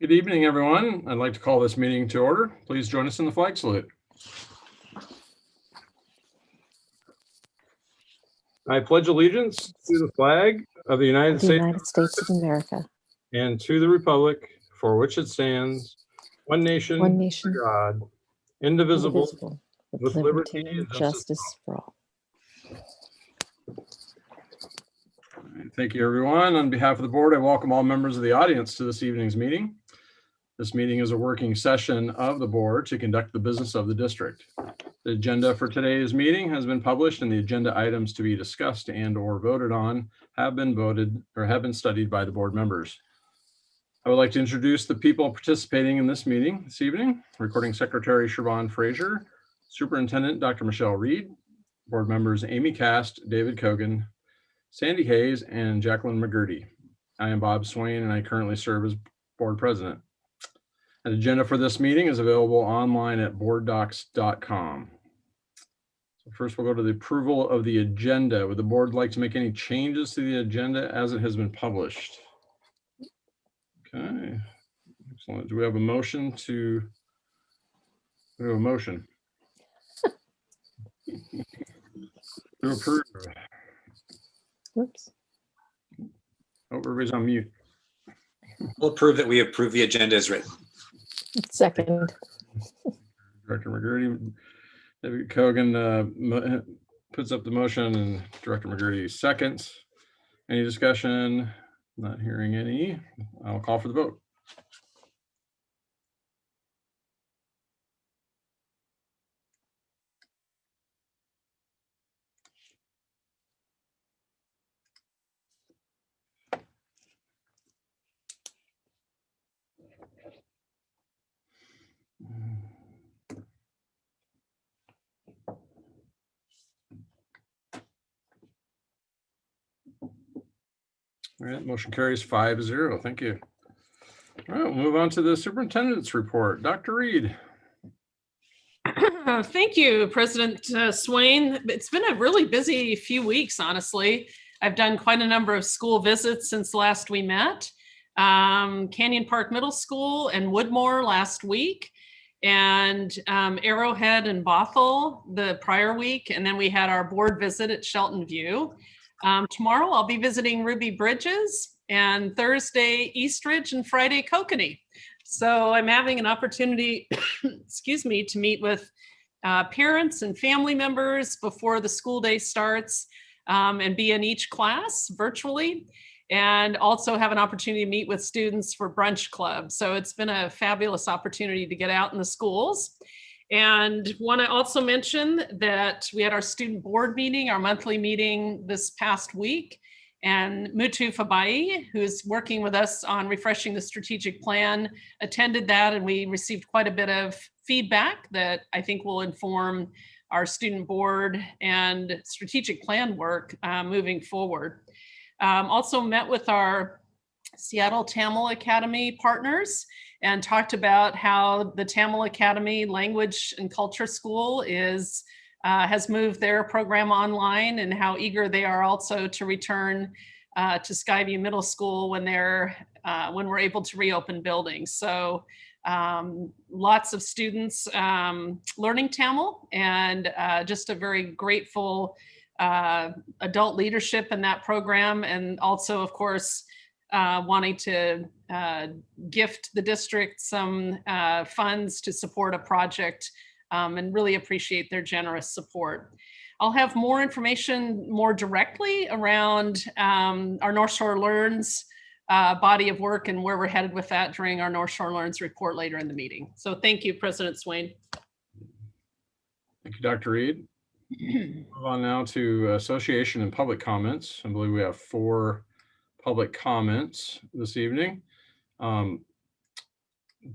Good evening, everyone. I'd like to call this meeting to order. Please join us in the flag salute. I pledge allegiance to the flag of the United States of America and to the republic for which it stands, one nation, under God, indivisible, with liberty and justice for all. Thank you, everyone. On behalf of the board, I welcome all members of the audience to this evening's meeting. This meeting is a working session of the board to conduct the business of the district. The agenda for today's meeting has been published, and the agenda items to be discussed and or voted on have been studied by the board members. I would like to introduce the people participating in this meeting this evening. Recording Secretary Siobhan Frazier, Superintendent Dr. Michelle Reed, board members Amy Cast, David Kogan, Sandy Hayes, and Jacqueline McGurty. I am Bob Swain, and I currently serve as board president. An agenda for this meeting is available online at boarddocs.com. So first, we'll go to the approval of the agenda. Would the board like to make any changes to the agenda as it has been published? Okay, excellent. Do we have a motion to? We have a motion to approve. Oops. Oh, everybody's on mute. We'll approve that we approve the agenda as written. Second. Director McGurty, David Kogan puts up the motion, and Director McGurty seconds. Any discussion? Not hearing any. I'll call for the vote. All right, motion carries 5-0. Thank you. All right, we'll move on to the superintendent's report. Dr. Reed. Thank you, President Swain. It's been a really busy few weeks, honestly. I've done quite a number of school visits since last we met. Canyon Park Middle School and Woodmore last week, and Arrowhead and Bothell the prior week. And then we had our board visit at Shelton View. Tomorrow I'll be visiting Ruby Bridges, and Thursday Eastridge, and Friday Kokanee. So I'm having an opportunity, excuse me, to meet with parents and family members before the school day starts, and be in each class virtually, and also have an opportunity to meet with students for brunch club. So it's been a fabulous opportunity to get out in the schools. And want to also mention that we had our student board meeting, our monthly meeting this past week. And Mutu Fabai, who's working with us on refreshing the strategic plan, attended that, and we received quite a bit of feedback that I think will inform our student board and strategic plan work moving forward. Also met with our Seattle Tamil Academy partners and talked about how the Tamil Academy Language and Culture School has moved their program online, and how eager they are also to return to Skyview Middle School when we're able to reopen buildings. So lots of students learning Tamil, and just a very grateful adult leadership in that program, and also, of course, wanting to gift the district some funds to support a project, and really appreciate their generous support. I'll have more information more directly around our North Shore Learns body of work and where we're headed with that during our North Shore Learns report later in the meeting. So thank you, President Swain. Thank you, Dr. Reed. Move on now to association and public comments. I believe we have 4 public comments this evening.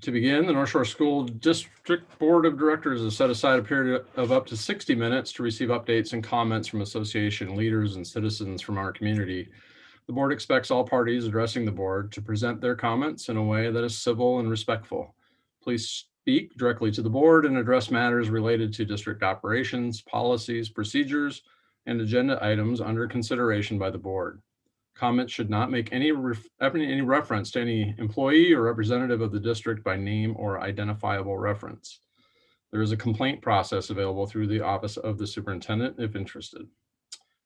To begin, the North Shore School District Board of Directors has set aside a period of up to 60 minutes to receive updates and comments from association leaders and citizens from our community. The board expects all parties addressing the board to present their comments in a way that is civil and respectful. Please speak directly to the board and address matters related to district operations, policies, procedures, and agenda items under consideration by the board. Comments should not make any reference to any employee or representative of the district by name or identifiable reference. There is a complaint process available through the Office of the Superintendent if interested.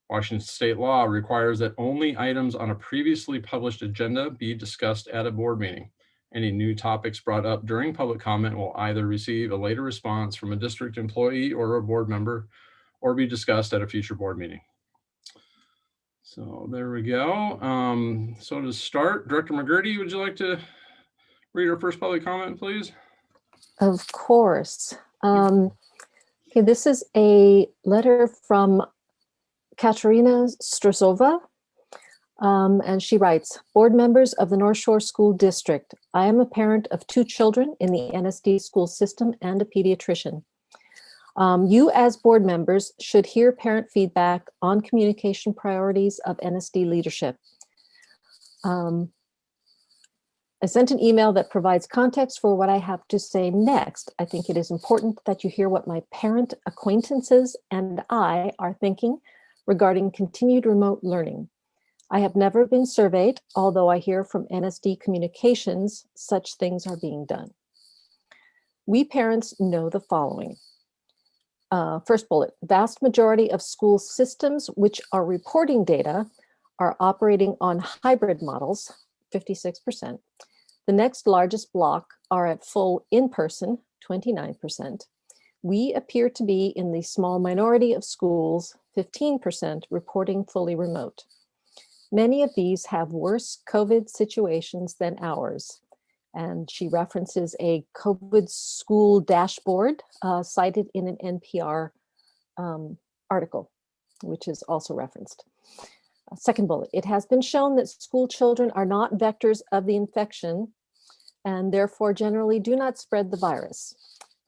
Washington state law requires that only items on a previously published agenda be discussed at a board meeting. Any new topics brought up during public comment will either receive a later response from a district employee or a board member or be discussed at a future board meeting. So there we go. So to start, Director McGurty, would you like to read our first public comment, please? Of course. Okay, this is a letter from Katerina Strasova, and she writes, Board members of the North Shore School District, I am a parent of 2 children in the NSD school system and a pediatrician. You as board members should hear parent feedback on communication priorities of NSD leadership. I sent an email that provides context for what I have to say next. I think it is important that you hear what my parent acquaintances and I are thinking regarding continued remote learning. I have never been surveyed, although I hear from NSD communications such things are being done. We parents know the following. First bullet, vast majority of school systems which are reporting data are operating on hybrid models, 56%. The next largest block are at full in-person, 29%. We appear to be in the small minority of schools, 15% reporting fully remote. Many of these have worse COVID situations than ours. And she references a COVID school dashboard cited in an NPR article, which is also referenced. Second bullet, it has been shown that school children are not vectors of the infection and therefore generally do not spread the virus.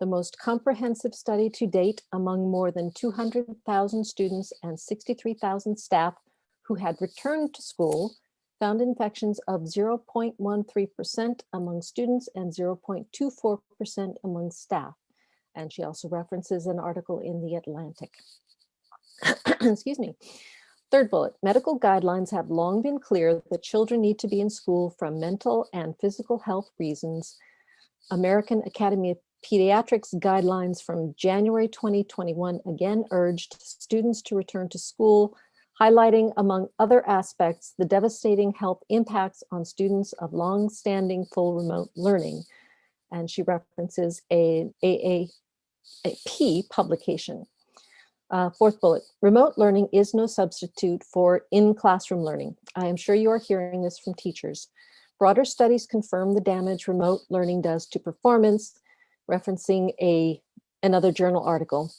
The most comprehensive study to date among more than 200,000 students and 63,000 staff who had returned to school found infections of 0.13% among students and 0.24% among staff. And she also references an article in The Atlantic. Excuse me. Third bullet, medical guidelines have long been clear that children need to be in school from mental and physical health reasons. American Academy of Pediatrics guidelines from January 2021 again urged students to return to school, highlighting, among other aspects, the devastating health impacts on students of long-standing full remote learning. And she references a AAP publication. Fourth bullet, remote learning is no substitute for in-classroom learning. I am sure you are hearing this from teachers. Broader studies confirm the damage remote learning does to performance, referencing another journal article,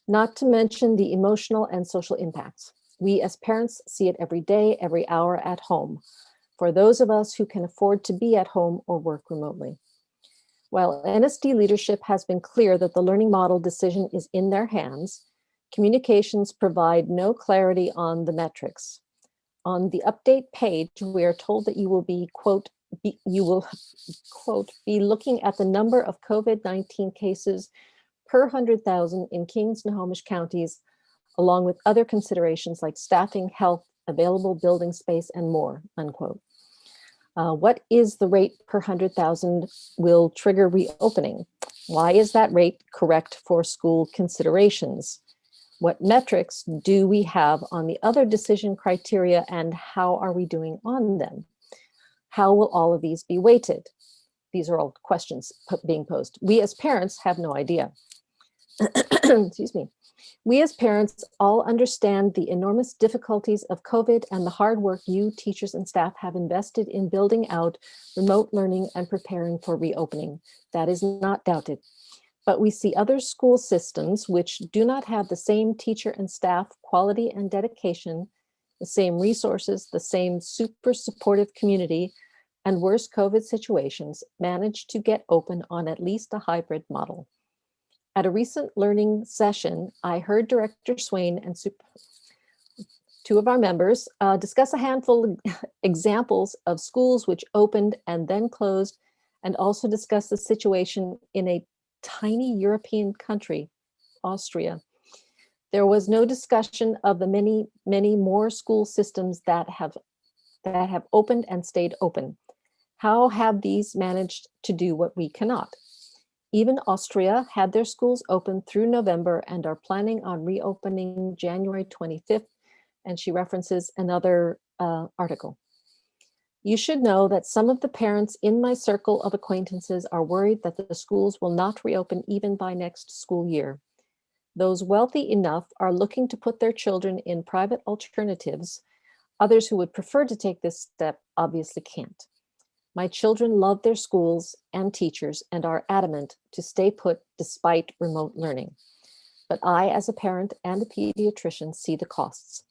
not to mention the emotional and social impacts. We as parents see it every day, every hour at home, for those of us who can afford to be at home or work remotely. While NSD leadership has been clear that the learning model decision is in their hands, communications provide no clarity on the metrics. On the update page, we are told that you will be, quote, be looking at the number of COVID-19 cases per 100,000 in Kings and Snohomish counties, along with other considerations like staffing, health, available building space, and more, unquote. What is the rate per 100,000 will trigger reopening? Why is that rate correct for school considerations? What metrics do we have on the other decision criteria and how are we doing on them? How will all of these be weighted? These are all questions being posed. We as parents have no idea. Excuse me. We as parents all understand the enormous difficulties of COVID and the hard work you, teachers and staff have invested in building out remote learning and preparing for reopening. That is not doubted. But we see other school systems which do not have the same teacher and staff quality and dedication, the same resources, the same super supportive community, and worse COVID situations manage to get open on at least a hybrid model. At a recent learning session, I heard Director Swain and two of our members discuss a handful of examples of schools which opened and then closed, and also discuss the situation in a tiny European country, Austria. There was no discussion of the many more school systems that have that have opened and stayed open. How have these managed to do what we cannot? Even Austria had their schools open through November and are planning on reopening January 25th. And she references another article. You should know that some of the parents in my circle of acquaintances are worried that the schools will not reopen even by next school year. Those wealthy enough are looking to put their children in private alternatives. Others who would prefer to take this step obviously can't. My children love their schools and teachers and are adamant to stay put despite remote learning. But I, as a parent and a pediatrician, see the costs.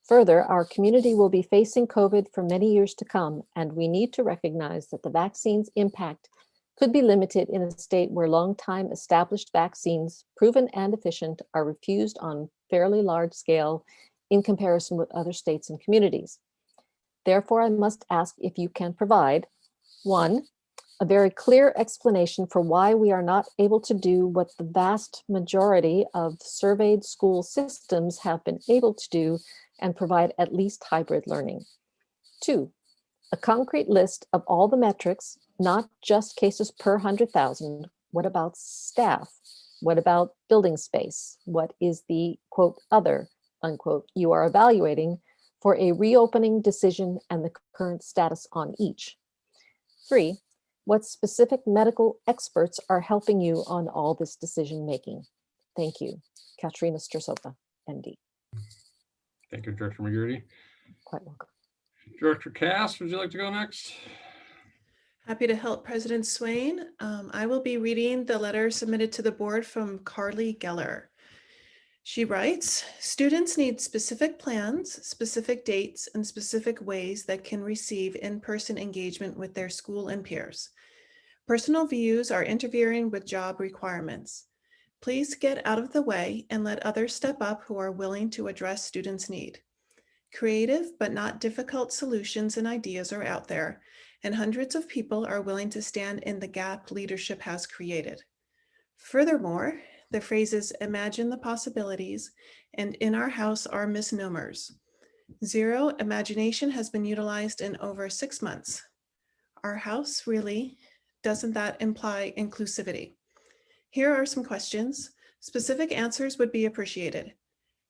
Further, our community will be facing COVID for many years to come, and we need to recognize that the vaccine's impact could be limited in a state where long-time established vaccines, proven and efficient, are refused on fairly large scale in comparison with other states and communities. Therefore, I must ask if you can provide, 1, a very clear explanation for why we are not able to do what the vast majority of surveyed school systems have been able to do and provide at least hybrid learning. 2, a concrete list of all the metrics, not just cases per 100,000. What about staff? What about building space? What is the quote other unquote you are evaluating for a reopening decision and the current status on each? 3, what specific medical experts are helping you on all this decision making? Thank you. Katrina Strasova, MD. Thank you, Director McGurty. Quite welcome. Director Cass, would you like to go next? Happy to help President Swain. I will be reading the letter submitted to the board from Carly Geller. She writes, students need specific plans, specific dates, and specific ways that can receive in-person engagement with their school and peers. Personal views are interfering with job requirements. Please get out of the way and let others step up who are willing to address students' need. Creative but not difficult solutions and ideas are out there, and hundreds of people are willing to stand in the gap leadership has created. Furthermore, the phrases "imagine the possibilities" and "in our house" are misnomers. Zero imagination has been utilized in over 6 months. Our house, really? Doesn't that imply inclusivity? Here are some questions. Specific answers would be appreciated.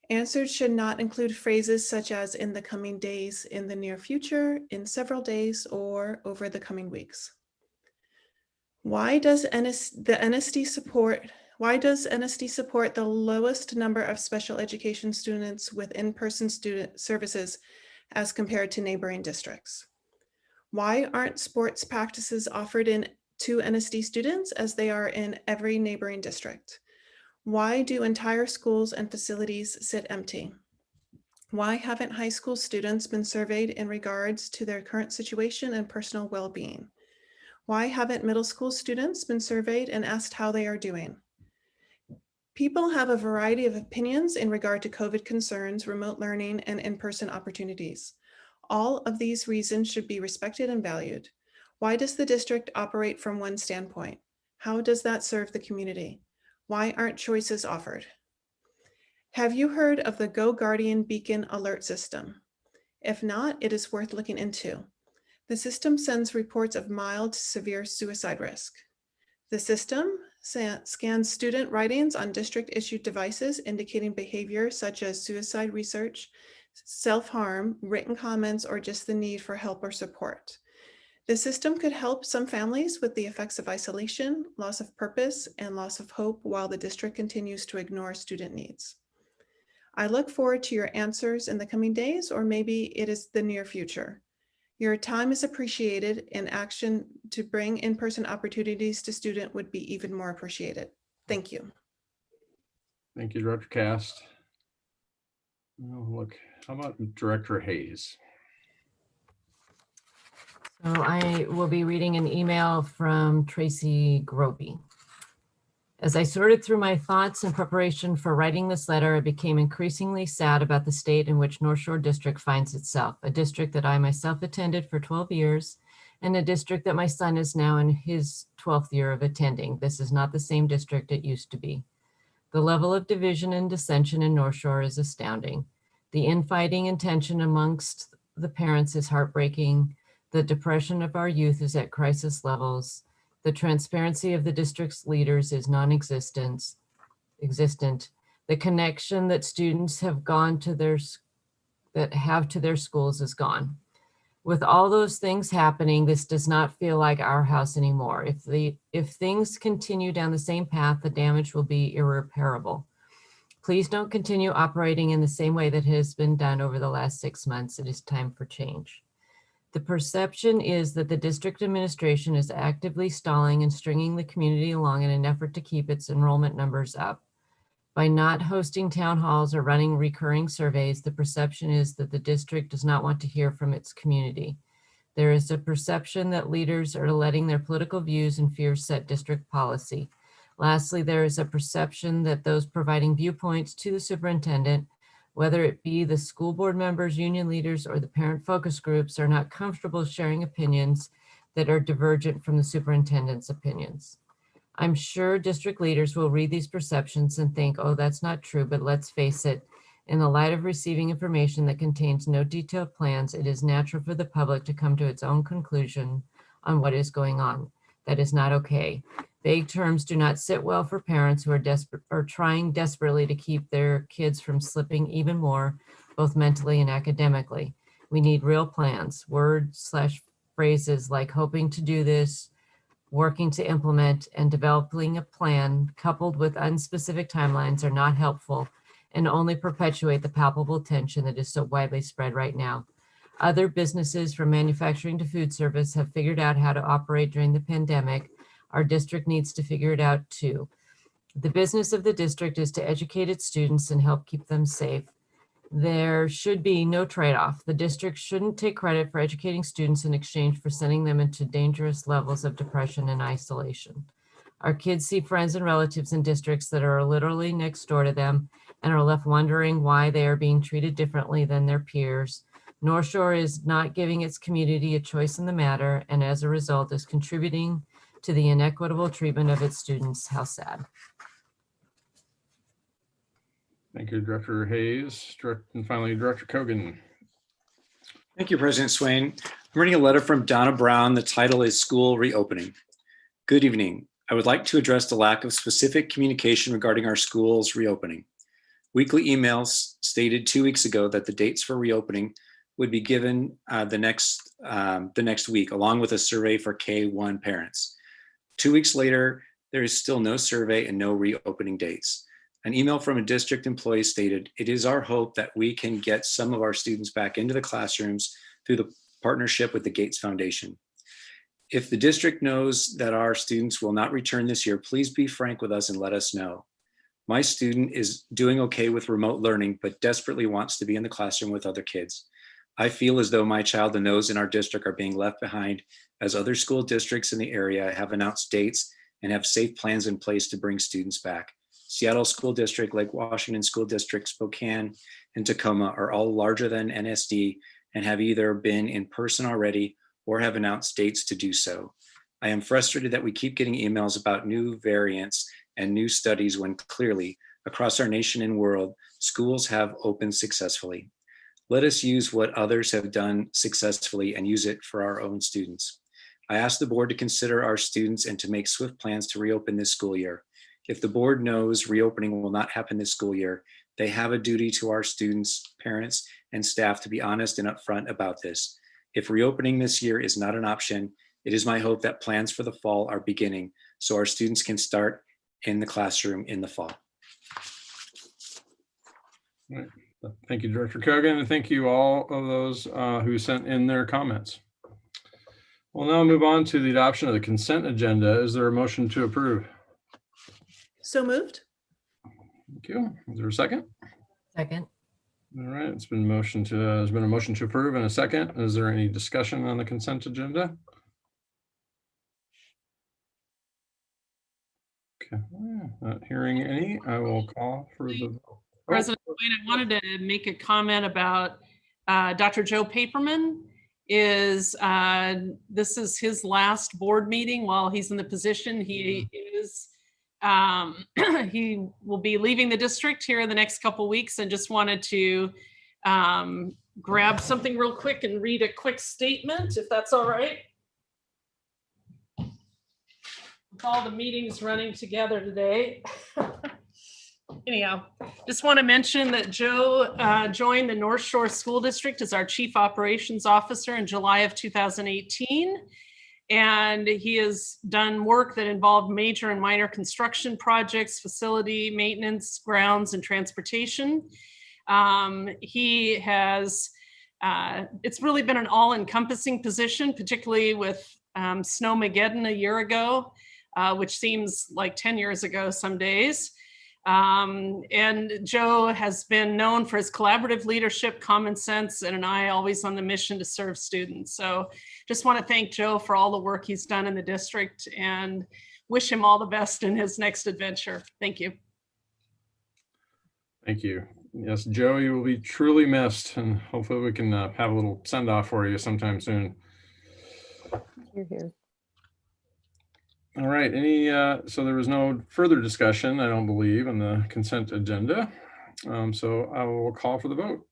Answers should not include phrases such as "in the coming days," "in the near future," "in several days," or "over the coming weeks." Why does NSD support the lowest number of special education students with in-person student services as compared to neighboring districts? Why aren't sports practices offered to NSD students as they are in every neighboring district? Why do entire schools and facilities sit empty? Why haven't high school students been surveyed in regards to their current situation and personal well-being? Why haven't middle school students been surveyed and asked how they are doing? People have a variety of opinions in regard to COVID concerns, remote learning, and in-person opportunities. All of these reasons should be respected and valued. Why does the district operate from one standpoint? How does that serve the community? Why aren't choices offered? Have you heard of the Go Guardian Beacon alert system? If not, it is worth looking into. The system sends reports of mild to severe suicide risk. The system scans student writings on district-issued devices indicating behavior such as suicide research, self-harm, written comments, or just the need for help or support. The system could help some families with the effects of isolation, loss of purpose, and loss of hope while the district continues to ignore student needs. I look forward to your answers in the coming days, or maybe it is the near future. Your time is appreciated, and action to bring in-person opportunities to students would be even more appreciated. Thank you. Thank you, Director Cast. Oh, look, how about Director Hayes? So I will be reading an email from Tracy Groby. As I sorted through my thoughts in preparation for writing this letter, I became increasingly sad about the state in which North Shore District finds itself, a district that I myself attended for 12 years, and a district that my son is now in his 12th year of attending. This is not the same district it used to be. The level of division and dissension in North Shore is astounding. The infighting and tension amongst the parents is heartbreaking. The depression of our youth is at crisis levels. The transparency of the district's leaders is non-existent. The connection that students have to their schools is gone. With all those things happening, this does not feel like our house anymore. If things continue down the same path, the damage will be irreparable. Please don't continue operating in the same way that has been done over the last 6 months. It is time for change. The perception is that the district administration is actively stalling and stringing the community along in an effort to keep its enrollment numbers up. By not hosting town halls or running recurring surveys, the perception is that the district does not want to hear from its community. There is a perception that leaders are letting their political views and fears set district policy. Lastly, there is a perception that those providing viewpoints to the superintendent, whether it be the school board members, union leaders, or the parent focus groups, are not comfortable sharing opinions that are divergent from the superintendent's opinions. I'm sure district leaders will read these perceptions and think, oh, that's not true, but let's face it, in the light of receiving information that contains no detailed plans, it is natural for the public to come to its own conclusion on what is going on. That is not okay. Vague terms do not sit well for parents who are trying desperately to keep their kids from slipping even more, both mentally and academically. We need real plans, words/phrases like hoping to do this, working to implement, and developing a plan coupled with unspecific timelines are not helpful and only perpetuate the palpable tension that is so widely spread right now. Other businesses from manufacturing to food service have figured out how to operate during the pandemic. Our district needs to figure it out too. The business of the district is to educate its students and help keep them safe. There should be no trade-off. The district shouldn't take credit for educating students in exchange for sending them into dangerous levels of depression and isolation. Our kids see friends and relatives in districts that are literally next door to them and are left wondering why they are being treated differently than their peers. North Shore is not giving its community a choice in the matter, and as a result is contributing to the inequitable treatment of its students. How sad. Thank you, Director Hayes. And finally, Director Kogan. Thank you, President Swain. I'm reading a letter from Donna Brown. The title is School Reopening. Good evening. I would like to address the lack of specific communication regarding our schools reopening. Weekly emails stated 2 weeks ago that the dates for reopening would be given the next week, along with a survey for K-1 parents. 2 weeks later, there is still no survey and no reopening dates. An email from a district employee stated, "It is our hope that we can get some of our students back into the classrooms through the partnership with the Gates Foundation. If the district knows that our students will not return this year, please be frank with us and let us know. My student is doing okay with remote learning, but desperately wants to be in the classroom with other kids. I feel as though my child and those in our district are being left behind, as other school districts in the area have announced dates and have safe plans in place to bring students back. Seattle School District, Lake Washington School District, Spokane, and Tacoma are all larger than NSD and have either been in person already or have announced dates to do so. I am frustrated that we keep getting emails about new variants and new studies when clearly, across our nation and world, schools have opened successfully. Let us use what others have done successfully and use it for our own students. I ask the board to consider our students and to make swift plans to reopen this school year. If the board knows reopening will not happen this school year, they have a duty to our students, parents, and staff to be honest and upfront about this. If reopening this year is not an option, it is my hope that plans for the fall are beginning so our students can start in the classroom in the fall." All right. Thank you, Director Kogan, and thank you all of those who sent in their comments. We'll now move on to the adoption of the consent agenda. Is there a motion to approve? So moved. Thank you. Is there a second? Second. All right, there's been a motion to approve and a second. Is there any discussion on the consent agenda? Okay, not hearing any. I will call for the President Swain, I wanted to make a comment about Dr. Joe Paperman. This is his last board meeting while he's in the position. He will be leaving the district here in the next couple of weeks, and just wanted to grab something real quick and read a quick statement, if that's all right. With all the meetings running together today. Anyhow, just want to mention that Joe joined the North Shore School District as our Chief Operations Officer in July of 2018. And he has done work that involved major and minor construction projects, facility maintenance, grounds, and transportation. He has, it's really been an all-encompassing position, particularly with Snowmageddon a year ago, which seems like 10 years ago some days. And Joe has been known for his collaborative leadership, common sense, and an eye always on the mission to serve students. So just want to thank Joe for all the work he's done in the district and wish him all the best in his next adventure. Thank you. Thank you. Yes, Joe, you will be truly missed, and hopefully we can have a little send off for you sometime soon. You're here. All right, so there was no further discussion, I don't believe, on the consent agenda. So I will call for the vote.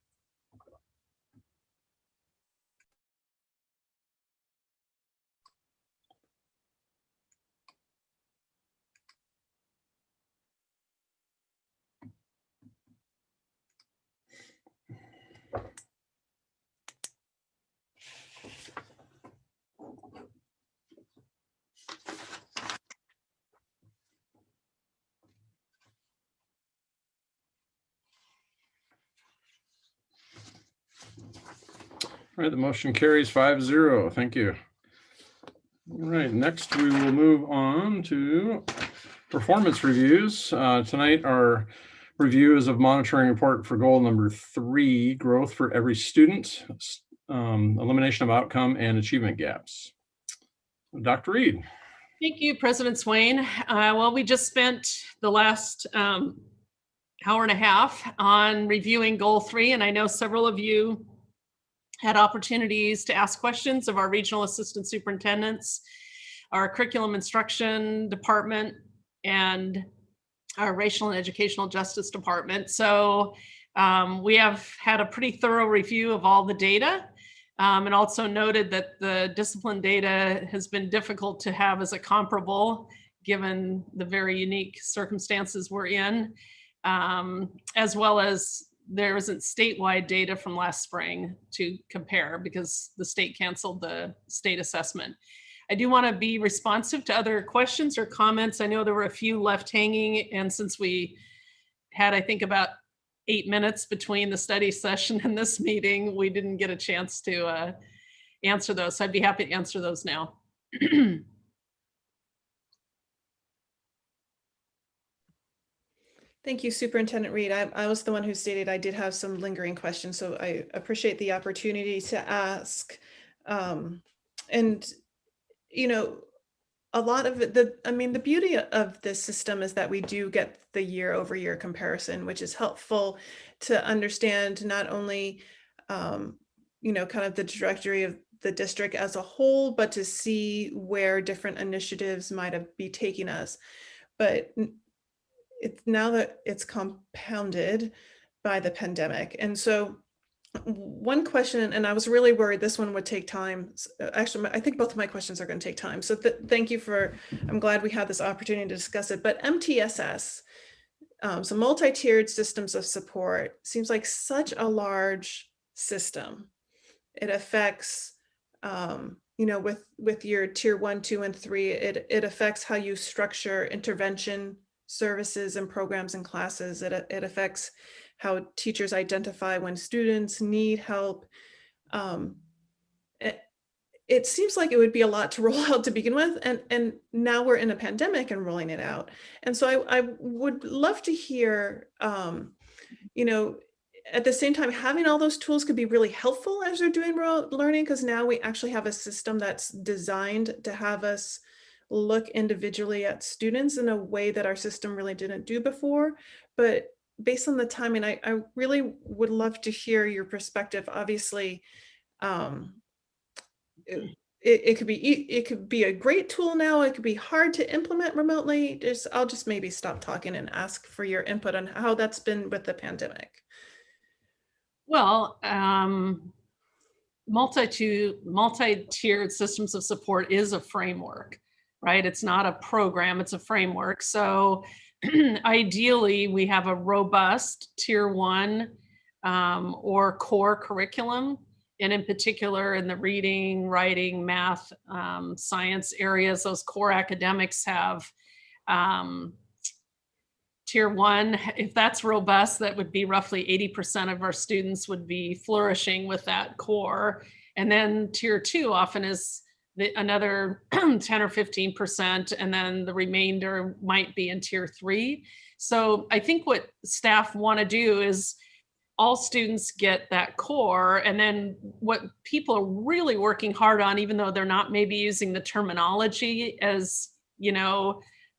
All right, the motion carries 5-0. Thank you. All right, next we will move on to performance reviews. Tonight, our review is of monitoring report for goal number 3, growth for every student, elimination of outcome and achievement gaps. Dr. Reed. Thank you, President Swain. Well, we just spent the last hour and a half on reviewing goal 3, and I know several of you had opportunities to ask questions of our regional assistant superintendents, our curriculum instruction department, and our racial and educational justice department. So we have had a pretty thorough review of all the data, and also noted that the discipline data has been difficult to have as a comparable given the very unique circumstances we're in, as well as there isn't statewide data from last spring to compare because the state canceled the state assessment. I do want to be responsive to other questions or comments. I know there were a few left hanging, and since we had, I think, about 8 minutes between the study session and this meeting, we didn't get a chance to answer those. So I'd be happy to answer those now. Thank you, Superintendent Reed. I was the one who stated I did have some lingering questions, so I appreciate the opportunity to ask. And, you know, a lot of it, the beauty of this system is that we do get the year-over-year comparison, which is helpful to understand not only, you know, kind of the trajectory of the district as a whole, but to see where different initiatives might be taking us. But it's now that it's compounded by the pandemic. And so one question, and I was really worried this one would take time. Actually, I think both of my questions are going to take time. So thank you I'm glad we had this opportunity to discuss it. But MTSS, so multi-tiered systems of support, seems like such a large system. It affects, you know, with your tier 1, 2, and 3, it affects how you structure intervention services and programs and classes. It affects how teachers identify when students need help. It seems like it would be a lot to roll out to begin with, and now we're in a pandemic and rolling it out. And so I would love to hear, you know, at the same time, having all those tools could be really helpful as they're doing remote learning, because now we actually have a system that's designed to have us look individually at students in a way that our system really didn't do before. But based on the timing, I really would love to hear your perspective. Obviously, it could be a great tool now. It could be hard to implement remotely. I'll just maybe stop talking and ask for your input on how that's been with the pandemic. Well, multi-tiered systems of support is a framework, right? It's not a program, it's a framework. So ideally, we have a robust tier 1 or core curriculum. And in particular, in the reading, writing, math, science areas, those core academics have tier 1. If that's robust, that would be roughly 80% of our students would be flourishing with that core. And then tier 2 often is another 10 or 15%, and then the remainder might be in tier 3. So I think what staff want to do is all students get that core. And then what people are really working hard on, even though they're not maybe using the terminology as,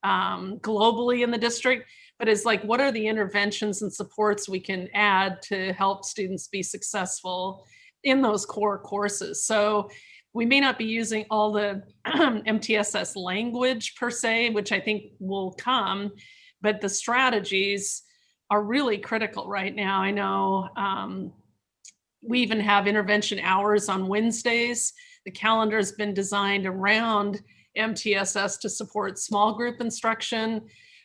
globally in the district, but is like, what are the interventions and supports we can add to help students be successful in those core courses? So we may not be using all the MTSS language per se, which I think will come, but the strategies are really critical right now. I know we even have intervention hours on Wednesdays. The calendar has been designed around MTSS to support small group instruction,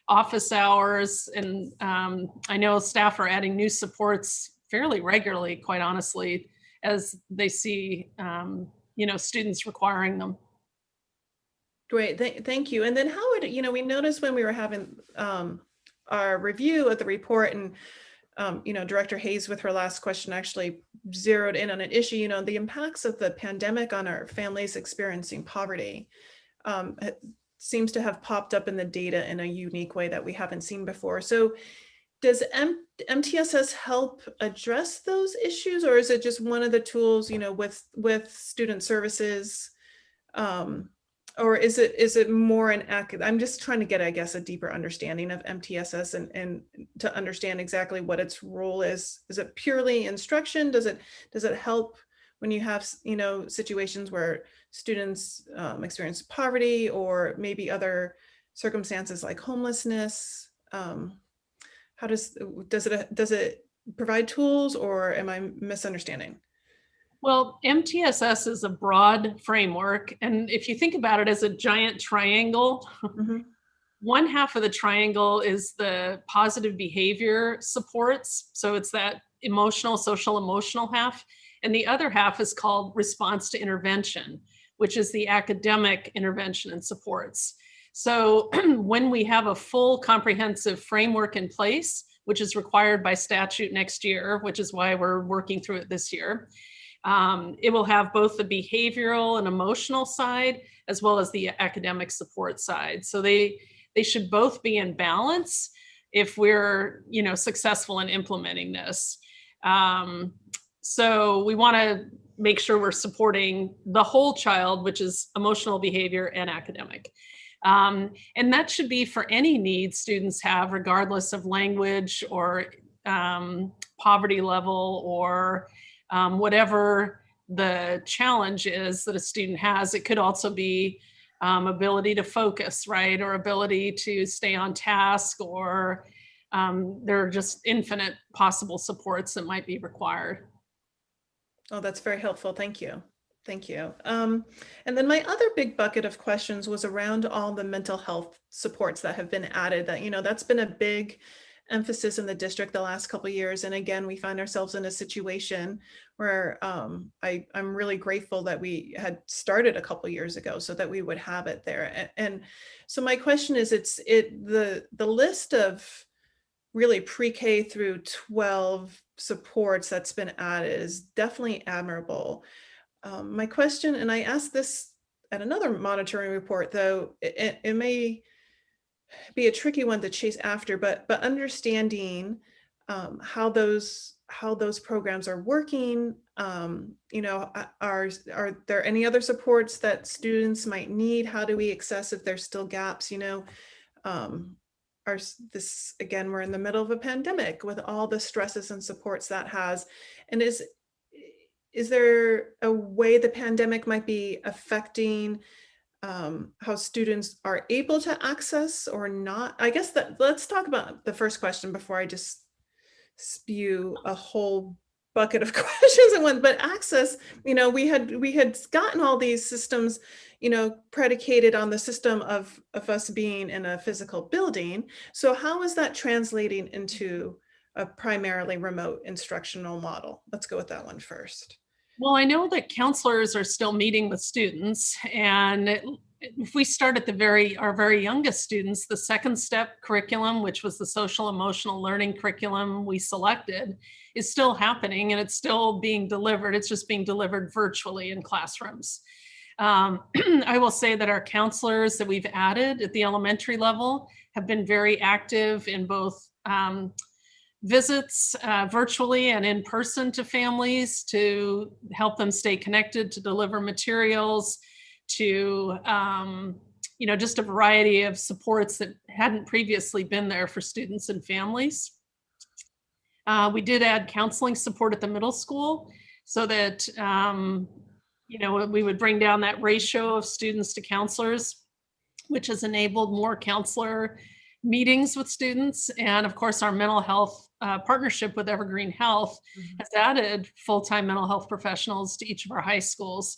office hours, and I know staff are adding new supports fairly regularly, quite honestly, as they see students requiring them. Great, thank you. And then how would, we noticed when we were having our review of the report, and Director Hayes with her last question actually zeroed in on an issue, the impacts of the pandemic on our families experiencing poverty seems to have popped up in the data in a unique way that we haven't seen before. So does MTSS help address those issues, or is it just one of the tools, with student services? Or is it more an academic? I'm just trying to get, I guess, a deeper understanding of MTSS and to understand exactly what its role is. Is it purely instruction? Does it help when you have, situations where students experience poverty or maybe other circumstances like homelessness? How does it provide tools, or am I misunderstanding? Well, MTSS is a broad framework. And if you think about it as a giant triangle, one half of the triangle is the positive behavior supports. So it's that social emotional half. And the other half is called response to intervention, which is the academic intervention and supports. So when we have a full comprehensive framework in place, which is required by statute next year, which is why we're working through it this year, it will have both the behavioral and emotional side, as well as the academic support side. So they should both be in balance if we're, successful in implementing this. So we want to make sure we're supporting the whole child, which is emotional, behavior, and academic. And that should be for any needs students have, regardless of language or poverty level or whatever the challenge is that a student has. It could also be ability to focus, right? Or ability to stay on task, or there are just infinite possible supports that might be required. Oh, that's very helpful. Thank you. Thank you. And then my other big bucket of questions was around all the mental health supports that have been added. That, that's been a big emphasis in the district the last couple of years. And again, we find ourselves in a situation where I'm really grateful that we had started a couple of years ago so that we would have it there. And so my question is, the list of really pre-K through 12 supports that's been added is definitely admirable. My question, and I asked this at another monitoring report, though it may be a tricky one to chase after, but understanding how those programs are working. Are there any other supports that students might need? How do we assess if there's still gaps? This again, we're in the middle of a pandemic with all the stresses and supports that has, and is there a way the pandemic might be affecting how students are able to access or not? I guess let's talk about the first question before I just spew a whole bucket of questions in one, but access, we had gotten all these systems, predicated on the system of us being in a physical building. So how is that translating into a primarily remote instructional model? Let's go with that one first. Well, I know that counselors are still meeting with students, and if we start at our very youngest students, the second step curriculum, which was the social emotional learning curriculum we selected, is still happening and it's still being delivered. It's just being delivered virtually in classrooms. I will say that our counselors that we've added at the elementary level have been very active in both visits virtually and in person to families to help them stay connected, to deliver materials, to just a variety of supports that hadn't previously been there for students and families. We did add counseling support at the middle school so that we would bring down that ratio of students to counselors, which has enabled more counselor meetings with students. And of course, our mental health partnership with Evergreen Health has added full-time mental health professionals to each of our high schools.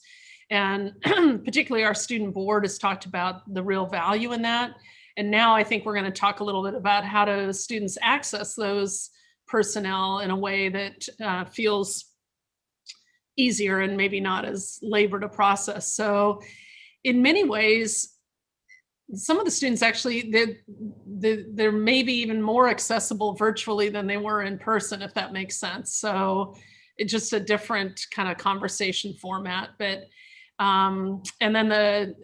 And particularly our student board has talked about the real value in that. And now I think we're going to talk a little bit about how do students access those personnel in a way that feels easier and maybe not as labor to process. So in many ways, some of the students actually, they're maybe even more accessible virtually than they were in person, if that makes sense. So it's just a different kind of conversation format. But and then the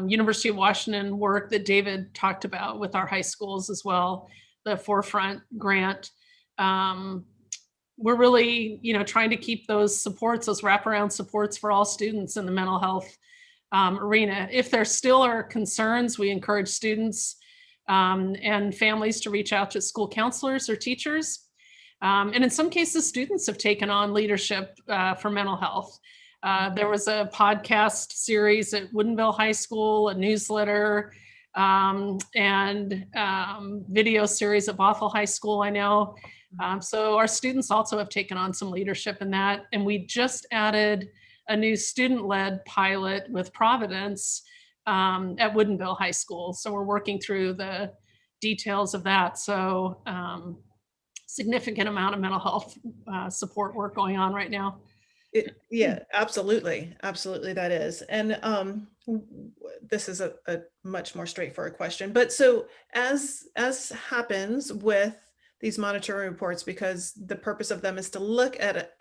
University of Washington work that David talked about with our high schools as well, the Forefront grant. We're really, trying to keep those supports, those wraparound supports for all students in the mental health arena. If there still are concerns, we encourage students and families to reach out to school counselors or teachers. And in some cases, students have taken on leadership for mental health. There was a podcast series at Woodinville High School, a newsletter, and video series at Bothell High School, I know. So our students also have taken on some leadership in that. And we just added a new student-led pilot with Providence at Woodinville High School. So we're working through the details of that. So significant amount of mental health support work going on right now. Yeah, absolutely. Absolutely, that is. And this is a much more straightforward question. But so as happens with these monitoring reports, because the purpose of them is to look at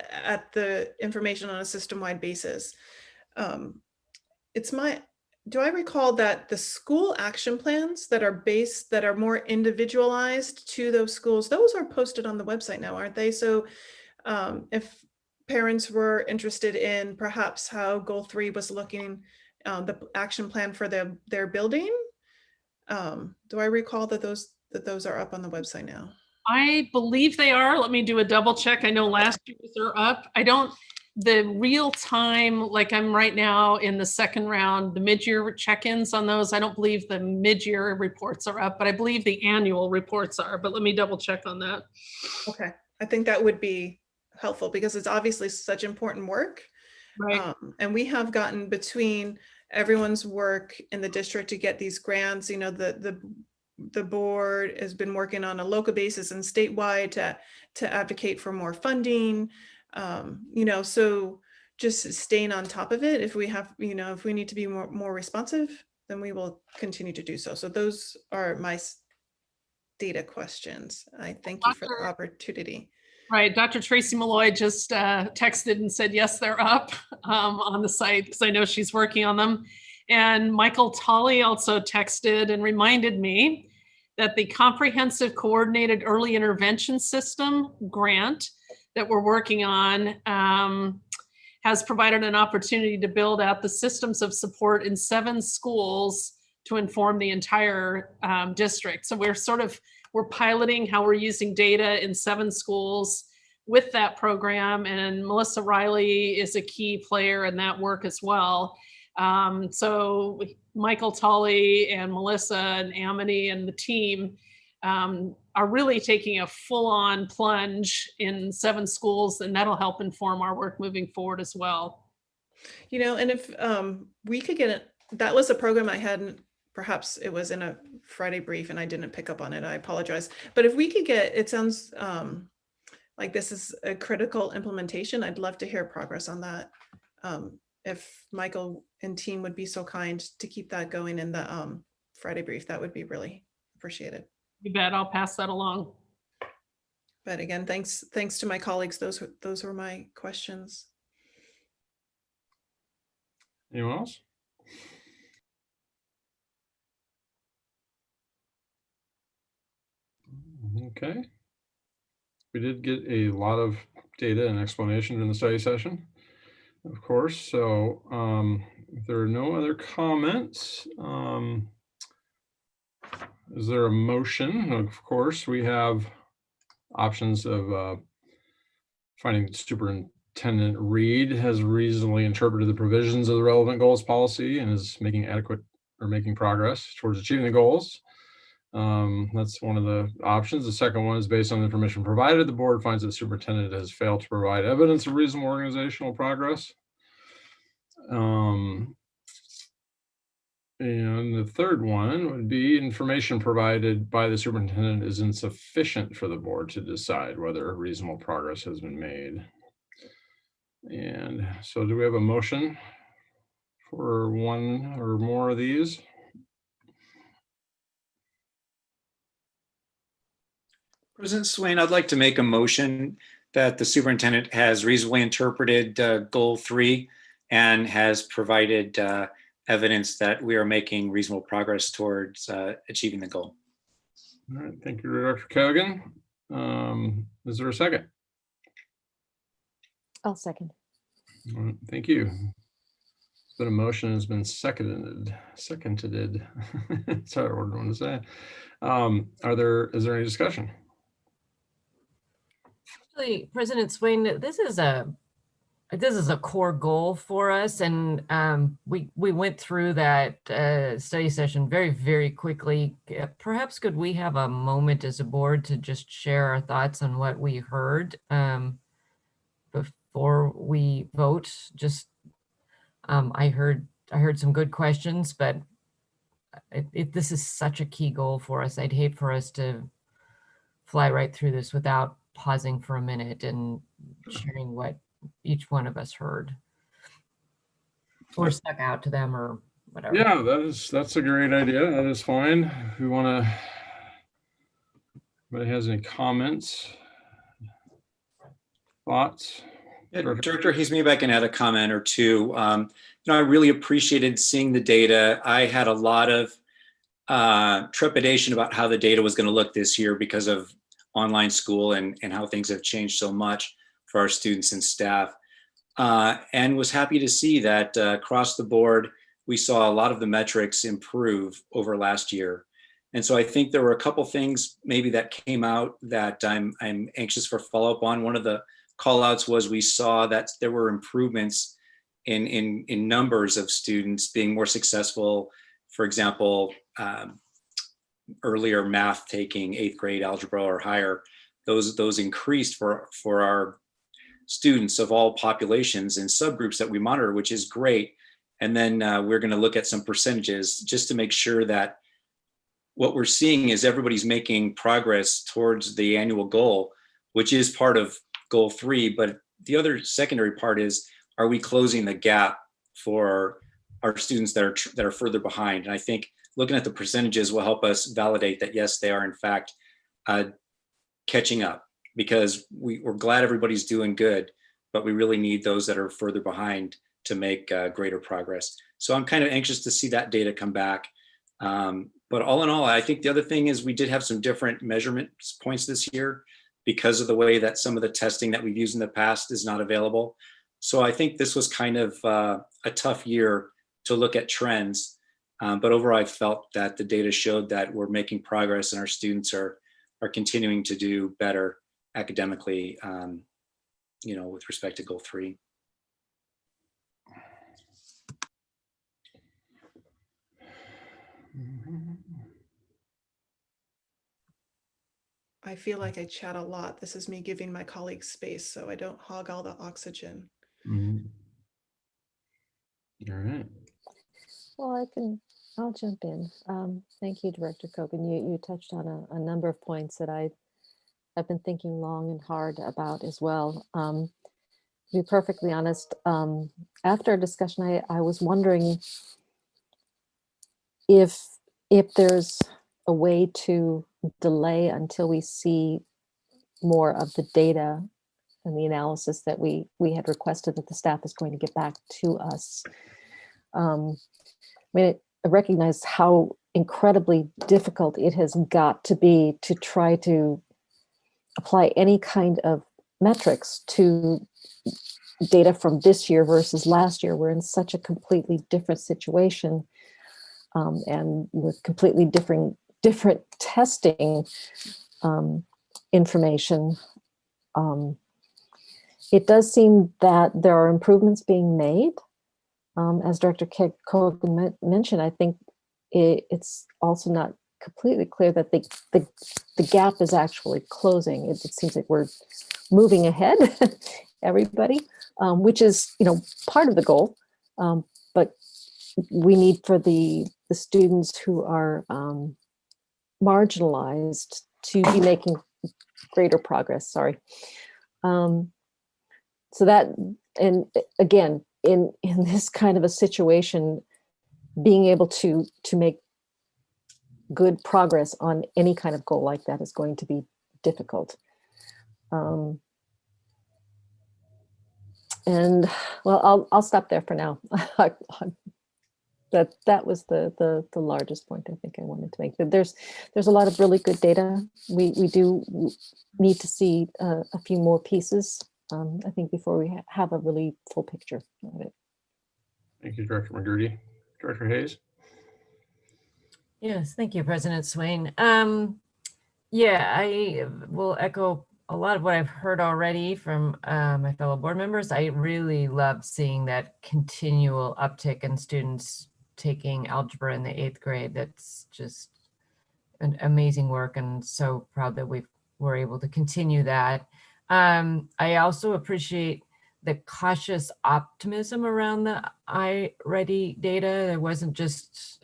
the information on a system-wide basis. Do I recall that the school action plans that are more individualized to those schools, those are posted on the website now, aren't they? So if parents were interested in perhaps how goal 3 was looking, the action plan for their building, do I recall that those are up on the website now? I believe they are. Let me do a double check. I know last year's are up. The real time, like I'm right now in the second round, the mid-year check-ins on those, I don't believe the mid-year reports are up, but I believe the annual reports are, but let me double check on that. Okay, I think that would be helpful because it's obviously such important work. Right. And we have gotten between everyone's work in the district to get these grants, the board has been working on a local basis and statewide to advocate for more funding, so just staying on top of it. If we have, if we need to be more responsive, then we will continue to do so. So those are my data questions. I thank you for the opportunity. Right. Dr. Tracy Malloy just texted and said, yes, they're up on the site because I know she's working on them. And Michael Tolley also texted and reminded me that the Comprehensive Coordinated Early Intervention System grant that we're working on has provided an opportunity to build out the systems of support in 7 schools to inform the entire district. So we're piloting how we're using data in 7 schools with that program. And Melissa Riley is a key player in that work as well. So Michael Tolley and Melissa and Amity and the team are really taking a full-on plunge in 7 schools, and that'll help inform our work moving forward as well. You know, and if we could get it, that was a program I hadn't, perhaps it was in a Friday brief and I didn't pick up on it. I apologize. But if we could get, it sounds like this is a critical implementation. I'd love to hear progress on that. If Michael and team would be so kind to keep that going in the Friday brief, that would be really appreciated. You bet, I'll pass that along. But again, thanks to my colleagues. Those were my questions. Anyone else? Okay. We did get a lot of data and explanation in the study session, of course. So if there are no other comments, is there a motion? Of course, we have options of finding Superintendent Reed has reasonably interpreted the provisions of the relevant goals policy and is making adequate or making progress towards achieving the goals. That's one of the options. The second one is based on the information provided. The board finds that the superintendent has failed to provide evidence of reasonable organizational progress. And the third one would be information provided by the superintendent is insufficient for the board to decide whether reasonable progress has been made. And so do we have a motion for one or more of these? President Swain, I'd like to make a motion that the superintendent has reasonably interpreted goal 3 and has provided evidence that we are making reasonable progress towards achieving the goal. All right, thank you, Dr. Kagan. Is there a second? I'll second. All right, thank you. It's been a motion, has been seconded. It's a hard one to say. Is there any discussion? Actually, President Swain, this is a core goal for us, and we went through that study session very, very quickly. Perhaps could we have a moment as a board to just share our thoughts on what we heard before we vote? Just I heard some good questions, but this is such a key goal for us. I'd hate for us to fly right through this without pausing for a minute and sharing what each one of us heard or stuck out to them or whatever. Yeah, that's a great idea. That is fine. If we want to, anybody has any comments, thoughts? Yeah, Director Hayes, maybe I can add a comment or two. I really appreciated seeing the data. I had a lot of trepidation about how the data was going to look this year because of online school and how things have changed so much for our students and staff. And was happy to see that across the board, we saw a lot of the metrics improve over last year. And so I think there were a couple things maybe that came out that I'm anxious for follow-up on. One of the call-outs was we saw that there were improvements in numbers of students being more successful. For example, earlier math taking 8th grade algebra or higher, those increased for our students of all populations and subgroups that we monitor, which is great. And then we're going to look at some percentages just to make sure that what we're seeing is everybody's making progress towards the annual goal, which is part of goal 3. But the other secondary part is, are we closing the gap for our students that are further behind? And I think looking at the percentages will help us validate that, yes, they are in fact catching up, because we're glad everybody's doing good, but we really need those that are further behind to make greater progress. So I'm kind of anxious to see that data come back. But all in all, I think the other thing is we did have some different measurement points this year because of the way that some of the testing that we've used in the past is not available. So I think this was kind of a tough year to look at trends. But overall, I felt that the data showed that we're making progress and our students are continuing to do better academically, with respect to goal 3. I feel like I chat a lot. This is me giving my colleagues space so I don't hog all the oxygen. Mhm. All right. Well, I'll jump in. Thank you, Director Kogan. You touched on a number of points that I've been thinking long and hard about as well. To be perfectly honest, after our discussion, I was wondering if there's a way to delay until we see more of the data and the analysis that we had requested that the staff is going to get back to us. I mean, I recognize how incredibly difficult it has got to be to try to apply any kind of metrics to data from this year versus last year. We're in such a completely different situation, and with completely different testing information. It does seem that there are improvements being made. As Director Kogan mentioned, I think it's also not completely clear that the gap is actually closing. It seems like we're moving ahead, everybody, which is, part of the goal. But we need for the students who are marginalized to be making greater progress. Sorry. So that, and again, in this kind of a situation, being able to make good progress on any kind of goal like that is going to be difficult. And well, I'll stop there for now. That was the largest point I think I wanted to make. There's a lot of really good data. We do need to see a few more pieces, I think, before we have a really full picture of it. Thank you, Director McGurty. Director Hayes. Yes, thank you, President Swain. Yeah, I will echo a lot of what I've heard already from my fellow board members. I really love seeing that continual uptick in students taking algebra in the 8th grade. That's just an amazing work, and so proud that we're able to continue that. I also appreciate the cautious optimism around the iReady data. There wasn't just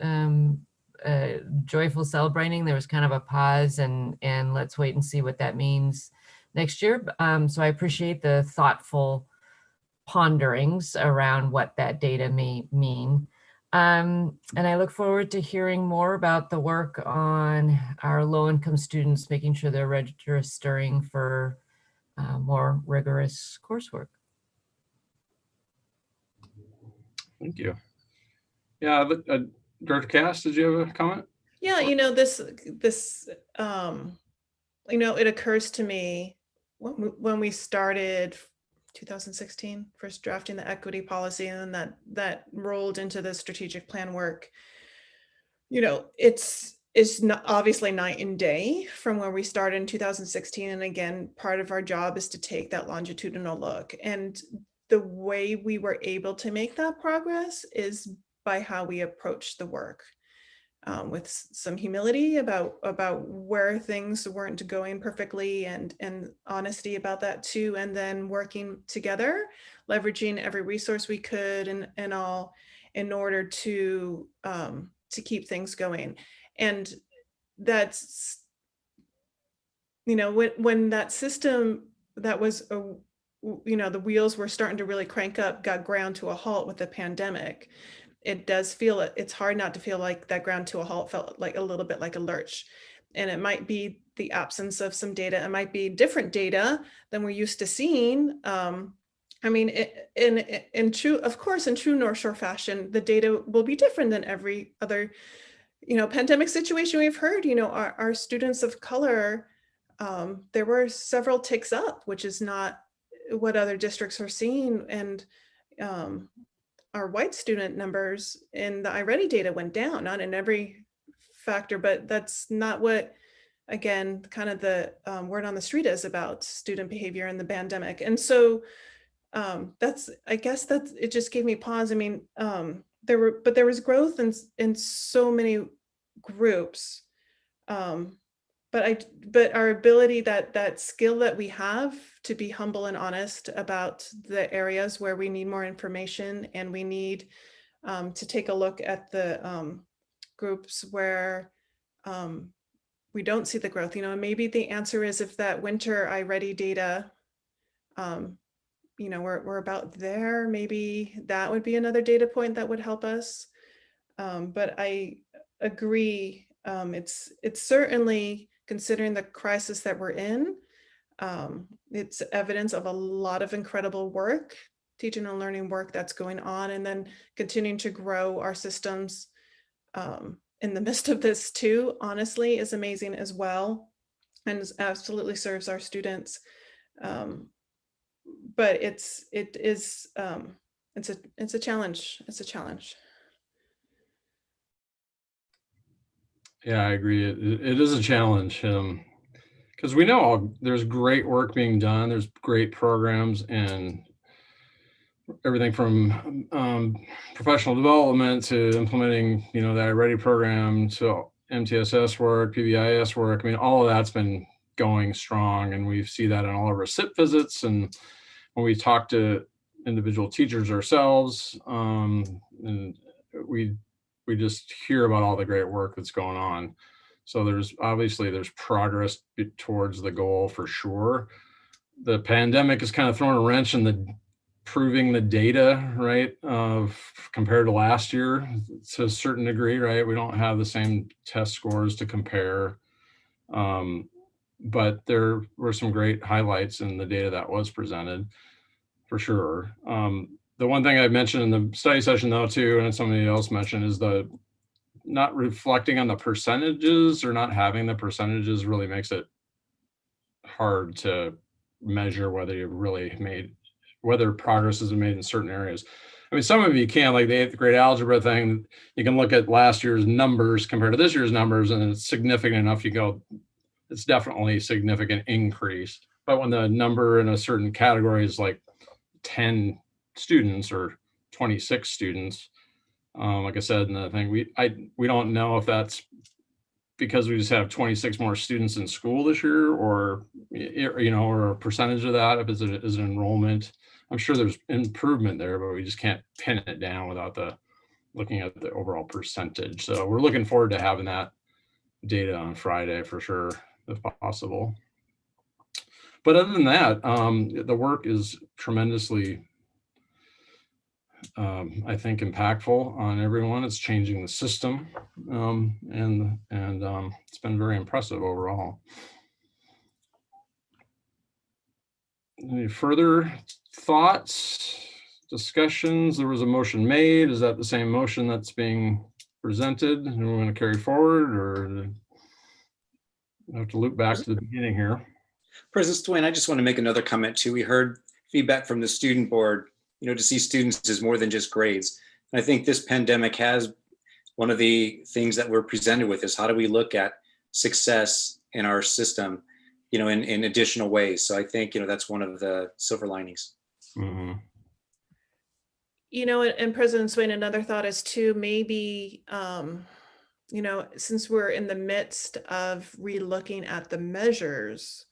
joyful celebrating. There was kind of a pause and let's wait and see what that means next year. So I appreciate the thoughtful ponderings around what that data may mean. And I look forward to hearing more about the work on our low-income students, making sure they're registering for more rigorous coursework. Thank you. Yeah, Director Cass, did you have a comment? Yeah, it occurs to me when we started 2016, first drafting the equity policy, and then that rolled into the strategic plan work. It's not obviously night and day from where we started in 2016. And again, part of our job is to take that longitudinal look. And the way we were able to make that progress is by how we approach the work, with some humility about where things weren't going perfectly, and honesty about that too. And then working together, leveraging every resource we could and all in order to keep things going. And that's, when that system that was, the wheels were starting to really crank up, got ground to a halt with the pandemic. It does feel, it's hard not to feel like that ground to a halt felt like a little bit like a lurch. And it might be the absence of some data. It might be different data than we're used to seeing. I mean, in true North Shore fashion, the data will be different than every other, pandemic situation we've heard. Our students of color, there were several ticks up, which is not what other districts are seeing. And our white student numbers in the iReady data went down, not in every factor, but that's not what, again, kind of the word on the street is about student behavior in the pandemic. And so I guess it just gave me pause. I mean, there was growth in so many groups. but our ability, that skill that we have to be humble and honest about the areas where we need more information, and we need to take a look at the groups where we don't see the growth. Maybe the answer is, if that winter iReady data, we're about there, maybe that would be another data point that would help us. But I agree, it's certainly, considering the crisis that we're in, it's evidence of a lot of incredible work, teaching and learning work that's going on, and then continuing to grow our systems in the midst of this too, honestly, is amazing as well, and absolutely serves our students. But it's a challenge. It's a challenge. Yeah, I agree. It is a challenge, because we know there's great work being done. There's great programs and everything from professional development to implementing, the iReady program, to MTSS work, PBIS work. I mean, all of that's been going strong, and we see that in all of our SIP visits, and when we talk to individual teachers ourselves, and we just hear about all the great work that's going on. So there's progress towards the goal for sure. The pandemic has kind of thrown a wrench in proving the data, right, of compared to last year to a certain degree, right? We don't have the same test scores to compare. But there were some great highlights in the data that was presented, for sure. The one thing I mentioned in the study session, though, too, and somebody else mentioned, is the not reflecting on the percentages, or not having the percentages, really makes it hard to measure whether progress has been made in certain areas. I mean, some of you can, like the 8th grade algebra thing, you can look at last year's numbers compared to this year's numbers, and it's significant enough. You go, it's definitely a significant increase. But when the number in a certain category is like 10 students or 26 students, like I said in the thing, we don't know if that's because we just have 26 more students in school this year, or or a percentage of that, if it's an enrollment. I'm sure there's improvement there, but we just can't pin it down without looking at the overall percentage. So we're looking forward to having that data on Friday for sure, if possible. But other than that, the work is tremendously, I think, impactful on everyone. It's changing the system, and it's been very impressive overall. Any further thoughts, discussions? There was a motion made. Is that the same motion that's being presented, and we're going to carry forward, or I have to loop back to the beginning here? President Swain, I just want to make another comment too. We heard feedback from the student board, to see students as more than just grades. And I think this pandemic has, one of the things that we're presented with is, how do we look at success in our system, in additional ways. So I think, that's one of the silver linings. Mm-hmm. And President Swain, another thought is too, maybe, since we're in the midst of relooking at the measures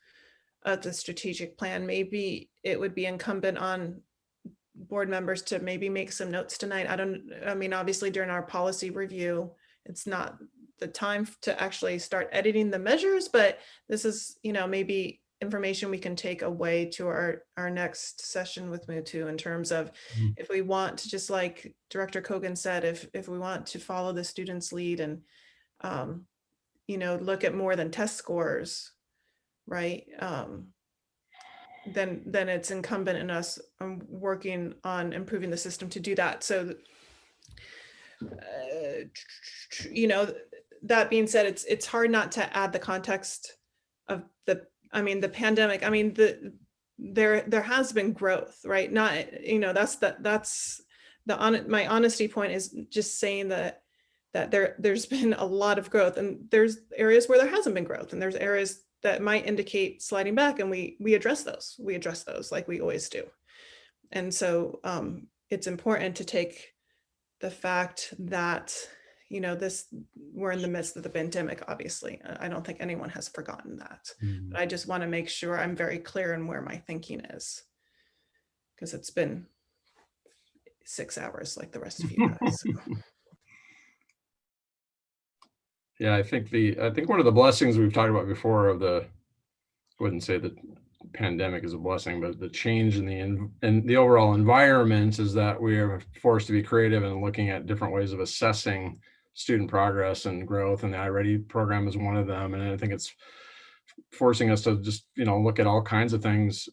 of the strategic plan, maybe it would be incumbent on board members to maybe make some notes tonight. Obviously during our policy review, it's not the time to actually start editing the measures, but this is, maybe information we can take away to our next session with Mutu, in terms of if we want to, just like Director Kogan said, if we want to follow the student's lead and, look at more than test scores, right? Then it's incumbent in us working on improving the system to do that. So, that being said, it's hard not to add the context of the pandemic. There has been growth, right? Not, that's my honesty point, is just saying that there's been a lot of growth, and there's areas where there hasn't been growth, and there's areas that might indicate sliding back, and we address those like we always do. And so it's important to take the fact that, you know, we're in the midst of the pandemic, obviously. I don't think anyone has forgotten that. But I just want to make sure I'm very clear in where my thinking is, because it's been 6 hours like the rest of you guys. Yeah, I think one of the blessings we've talked about before of I wouldn't say the pandemic is a blessing, but the change in the overall environment is that we are forced to be creative and looking at different ways of assessing student progress and growth. And the iReady program is one of them. And I think it's forcing us to just, look at all kinds of things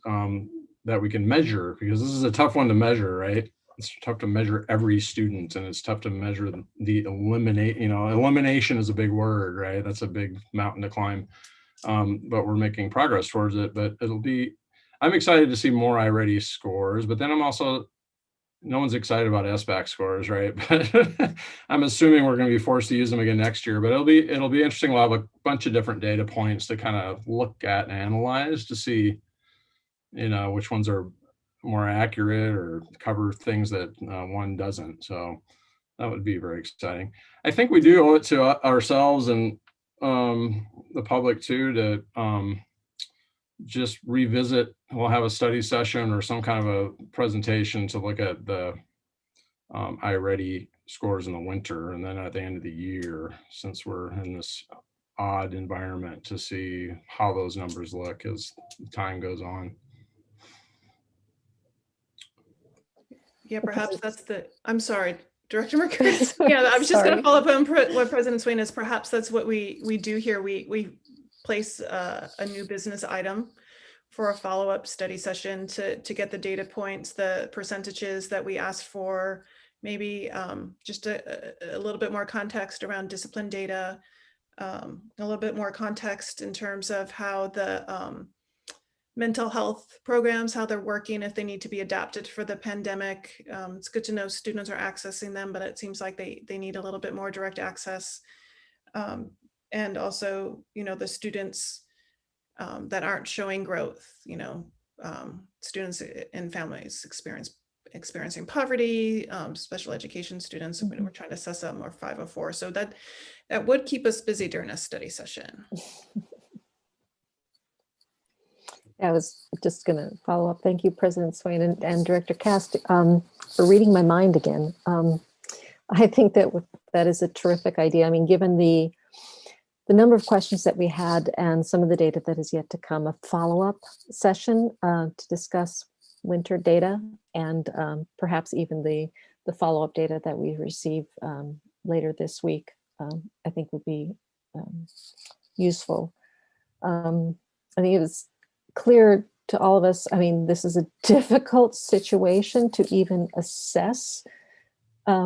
that we can measure, because this is a tough one to measure, right? It's tough to measure every student, and it's tough to measure the elimination is a big word, right? That's a big mountain to climb. But we're making progress towards it. But I'm excited to see more iReady scores, but then I'm also, no one's excited about SBAC scores, right? But I'm assuming we're going to be forced to use them again next year, but it'll be interesting. We'll have a bunch of different data points to kind of look at and analyze to see, which ones are more accurate or cover things that one doesn't. So that would be very exciting. I think we do owe it to ourselves and the public too to just revisit. We'll have a study session or some kind of a presentation to look at the iReady scores in the winter, and then at the end of the year, since we're in this odd environment, to see how those numbers look as time goes on. Yeah, perhaps I'm sorry, Director Mercury. Yeah, I was just going to follow up on what President Swain is. Perhaps that's what we do here. We place a new business item for a follow-up study session to get the data points, the percentages that we asked for, maybe just a little bit more context around discipline data, a little bit more context in terms of how the mental health programs, how they're working, if they need to be adapted for the pandemic. It's good to know students are accessing them, but it seems like they need a little bit more direct access. And also, the students that aren't showing growth, students and families experiencing poverty, special education students. Mm-hmm. We're trying to suss out more 504. So that would keep us busy during a study session. I was just going to follow up. Thank you, President Swain and Director Cast, for reading my mind again. I think that is a terrific idea. I mean, given the number of questions that we had and some of the data that is yet to come, a follow-up session to discuss winter data and perhaps even the follow-up data that we receive later this week, I think would be useful. I think it was clear to all of us, I mean, this is a difficult situation to even assess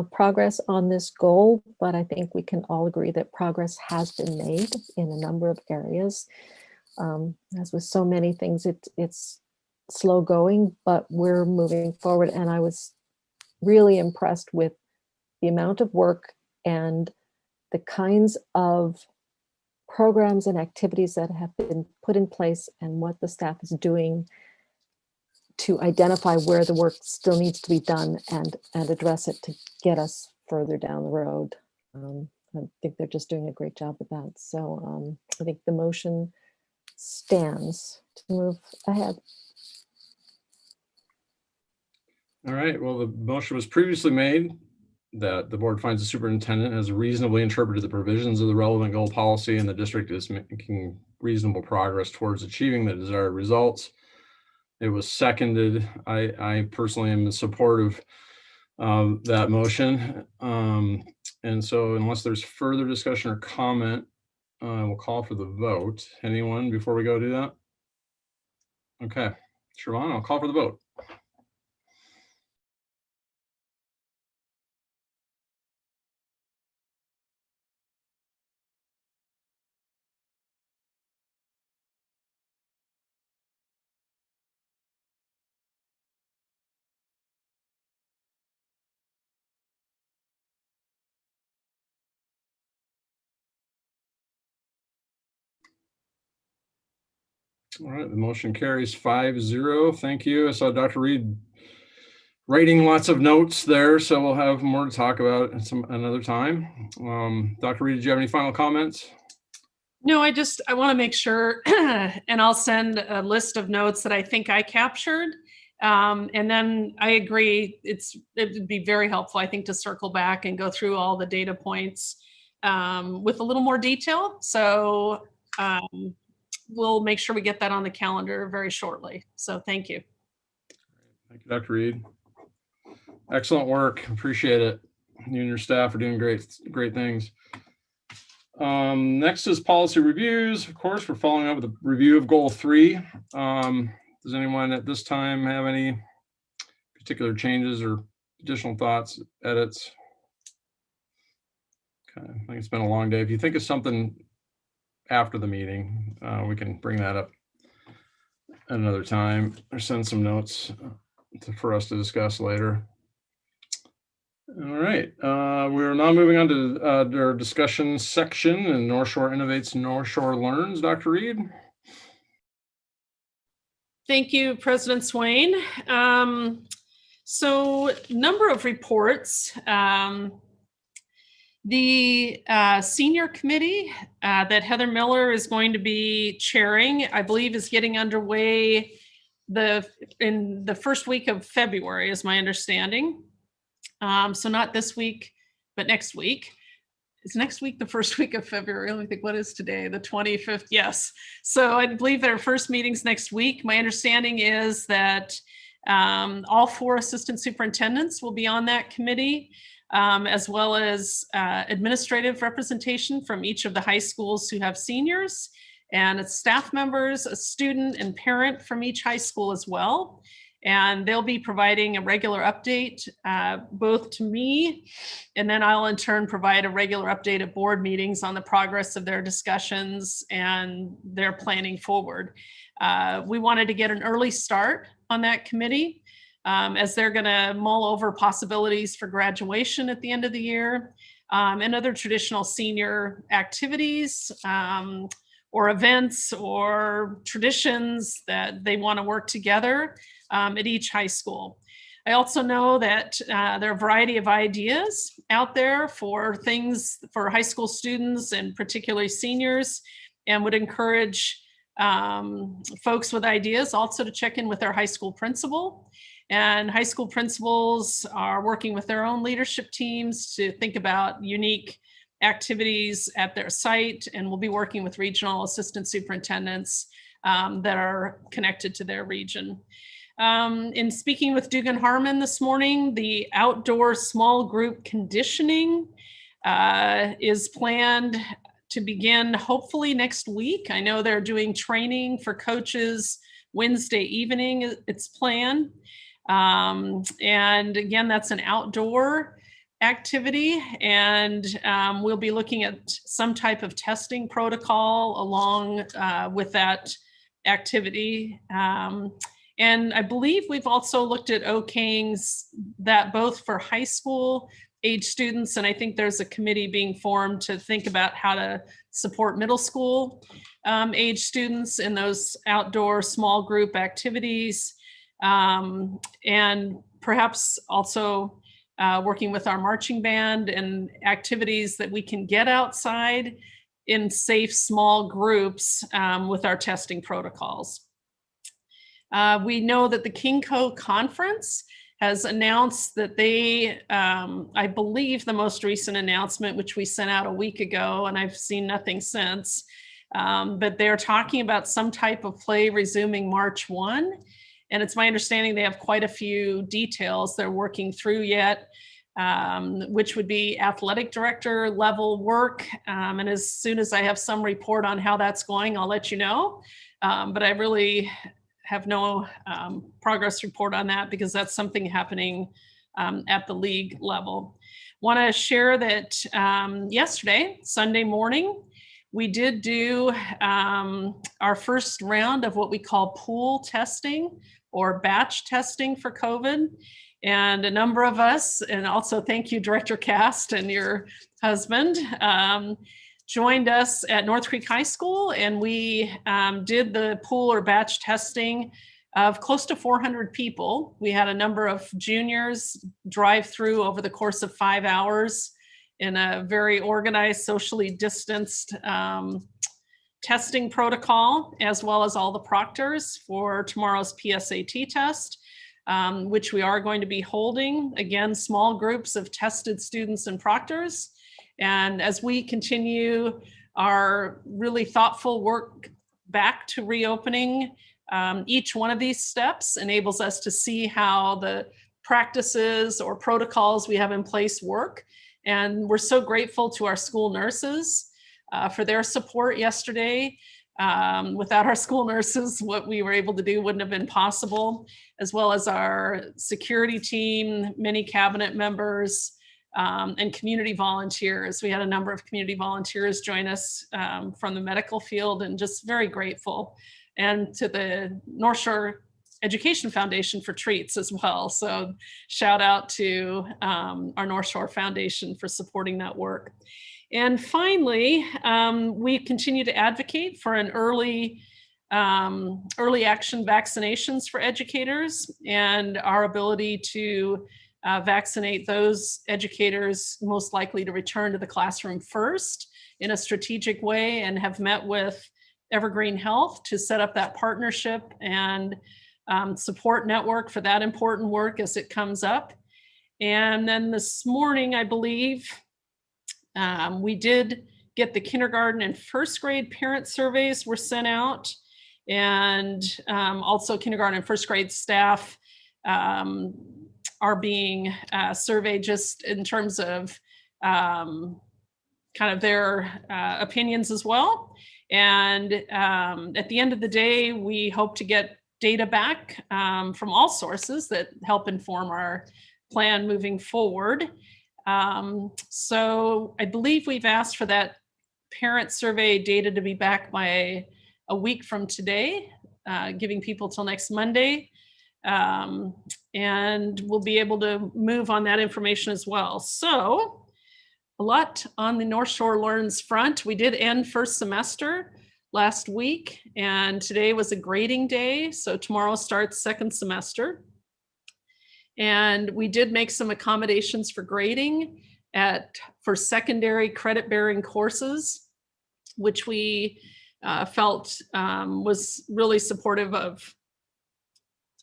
progress on this goal, but I think we can all agree that progress has been made in a number of areas. As with so many things, it's slow going, but we're moving forward. And I was really impressed with the amount of work and the kinds of programs and activities that have been put in place and what the staff is doing to identify where the work still needs to be done and address it to get us further down the road. I think they're just doing a great job with that. So I think the motion stands to move ahead. All right, well, the motion was previously made that the board finds the superintendent has reasonably interpreted the provisions of the relevant goal policy and the district is making reasonable progress towards achieving the desired results. It was seconded. I personally am in support of that motion. And so unless there's further discussion or comment, we'll call for the vote. Anyone before we go do that? Okay, Siobhan, I'll call for the vote. All right, the motion carries 5-0. Thank you. I saw Dr. Reed writing lots of notes there, so we'll have more to talk about another time. Dr. Reed, did you have any final comments? No, I want to make sure, and I'll send a list of notes that I think I captured. And then I agree, it would be very helpful, I think, to circle back and go through all the data points with a little more detail. So we'll make sure we get that on the calendar very shortly. So thank you. Thank you, Dr. Reed. Excellent work. Appreciate it. You and your staff are doing great things. Next is policy reviews. Of course, we're following up with a review of goal 3. Does anyone at this time have any particular changes or additional thoughts, edits? Okay, I think it's been a long day. If you think of something after the meeting, we can bring that up at another time or send some notes for us to discuss later. All right, we're now moving on to our discussion section and North Shore Innovates, North Shore Learns. Dr. Reed. Thank you, President Swain. So number of reports. The senior committee that Heather Miller is going to be chairing, I believe, is getting underway in the first week of February, is my understanding. So not this week, but next week. Is next week the first week of February? Let me think, what is today? The 25th? Yes. So I believe their first meeting's next week. My understanding is that all 4 assistant superintendents will be on that committee, as well as administrative representation from each of the high schools who have seniors, and it's staff members, a student and parent from each high school as well. And they'll be providing a regular update both to me, and then I'll in turn provide a regular update at board meetings on the progress of their discussions and their planning forward. We wanted to get an early start on that committee as they're going to mull over possibilities for graduation at the end of the year and other traditional senior activities or events or traditions that they want to work together at each high school. I also know that there are a variety of ideas out there for things for high school students and particularly seniors, and would encourage folks with ideas also to check in with their high school principal. And high school principals are working with their own leadership teams to think about unique activities at their site, and we'll be working with regional assistant superintendents that are connected to their region. In speaking with Dugan Harmon this morning, the outdoor small group conditioning is planned to begin hopefully next week. I know they're doing training for coaches Wednesday evening, it's planned. And again, that's an outdoor activity, and we'll be looking at some type of testing protocol along with that activity. And I believe we've also looked at okaying that both for high school age students, and I think there's a committee being formed to think about how to support middle school age students in those outdoor small group activities, and perhaps also working with our marching band and activities that we can get outside in safe small groups with our testing protocols. We know that the KingCo conference has announced that they, I believe the most recent announcement, which we sent out a week ago, and I've seen nothing since, but they're talking about some type of play resuming March 1. And it's my understanding they have quite a few details they're working through yet, which would be athletic director level work. And as soon as I have some report on how that's going, I'll let you know. But I really have no progress report on that because that's something happening at the league level. Want to share that yesterday, Sunday morning, we did do our first round of what we call pool testing or batch testing for COVID. And a number of us, and also thank you, Director Cast and your husband, joined us at North Creek High School, and we did the pool or batch testing of close to 400 people. We had a number of juniors drive through over the course of 5 hours in a very organized, socially distanced testing protocol, as well as all the proctors for tomorrow's PSAT test, which we are going to be holding. Again, small groups of tested students and proctors. And as we continue our really thoughtful work back to reopening, each one of these steps enables us to see how the practices or protocols we have in place work. And we're so grateful to our school nurses for their support yesterday. Without our school nurses, what we were able to do wouldn't have been possible, as well as our security team, many cabinet members, and community volunteers. We had a number of community volunteers join us from the medical field, and just very grateful. And to the North Shore Education Foundation for treats as well. So shout out to our North Shore Foundation for supporting that work. And finally, we continue to advocate for an early action vaccinations for educators, and our ability to vaccinate those educators most likely to return to the classroom first in a strategic way, and have met with Evergreen Health to set up that partnership and support network for that important work as it comes up. And then this morning, I believe, we did get the kindergarten and first grade parent surveys were sent out, and also kindergarten and first grade staff are being surveyed just in terms of kind of their opinions as well. And at the end of the day, we hope to get data back from all sources that help inform our plan moving forward. So I believe we've asked for that parent survey data to be back by a week from today, giving people till next Monday. And we'll be able to move on that information as well. So a lot on the North Shore Learns front. We did end first semester last week, and today was a grading day. So tomorrow starts second semester. And we did make some accommodations for grading for secondary credit-bearing courses, which we felt was really supportive of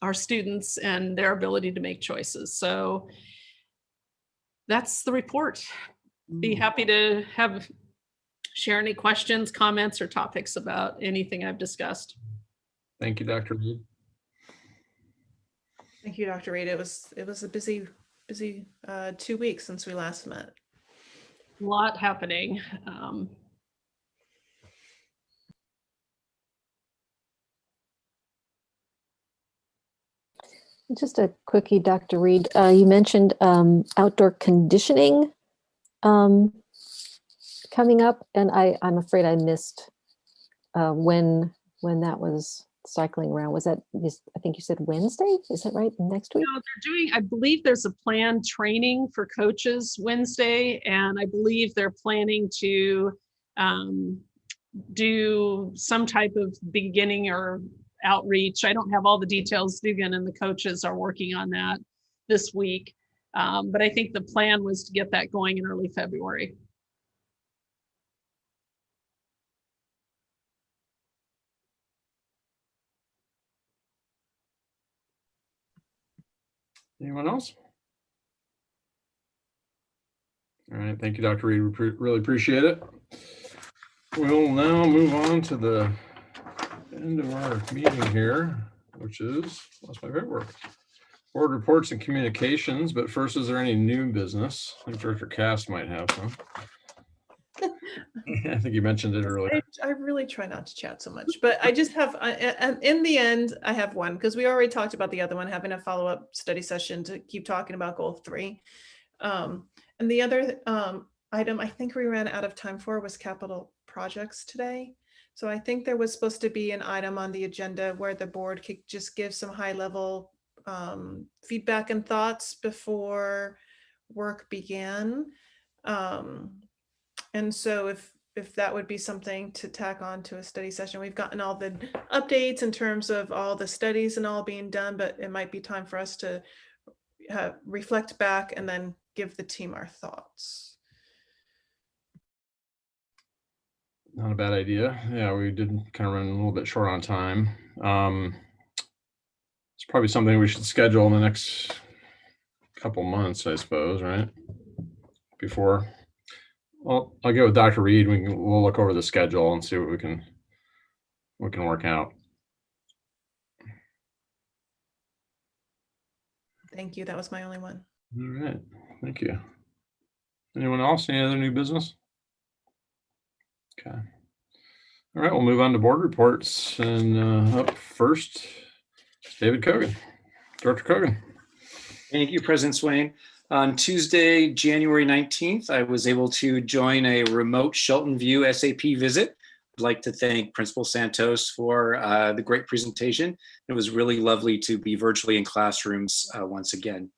our students and their ability to make choices. So that's the report. Be happy to share any questions, comments, or topics about anything I've discussed. Thank you, Dr. Reed. Thank you, Dr. Reed. It was a busy 2 weeks since we last met. A lot happening. Just a quickie, Dr. Reed. You mentioned outdoor conditioning coming up, and I'm afraid I missed when that was cycling around. Was that, I think you said Wednesday? Is that right? Next week? No, they're doing, I believe there's a planned training for coaches Wednesday, and I believe they're planning to do some type of beginning or outreach. I don't have all the details. Dugan and the coaches are working on that this week. But I think the plan was to get that going in early February. Anyone else? All right, thank you, Dr. Reed. We really appreciate it. We'll now move on to the end of our meeting here, which is, lost my paperwork. Board reports and communications, but first, is there any new business? I think Director Cass might have some. I think you mentioned it earlier. I really try not to chat so much, but I just have, in the end, I have one, because we already talked about the other one, having a follow-up study session to keep talking about goal 3. And the other item I think we ran out of time for was capital projects today. So I think there was supposed to be an item on the agenda where the board could just give some high-level feedback and thoughts before work began. And so if if that would be something to tack on to a study session. We've gotten all the updates in terms of all the studies and all being done, but it might be time for us to reflect back and then give the team our thoughts. Not a bad idea. Yeah, we did kind of run a little bit short on time. It's probably something we should schedule in the next couple months, I suppose, right? Before, well, I'll get with Dr. Reed. We'll look over the schedule and see what we can work out. Thank you. That was my only one. All right, thank you. Anyone else? Any other new business? Okay. All right, we'll move on to board reports. And up first, David Kogan. Director Kogan. Thank you, President Swain. On Tuesday, January 19th, I was able to join a remote Shelton View SAP visit. I'd like to thank Principal Santos for the great presentation. It was really lovely to be virtually in classrooms once again.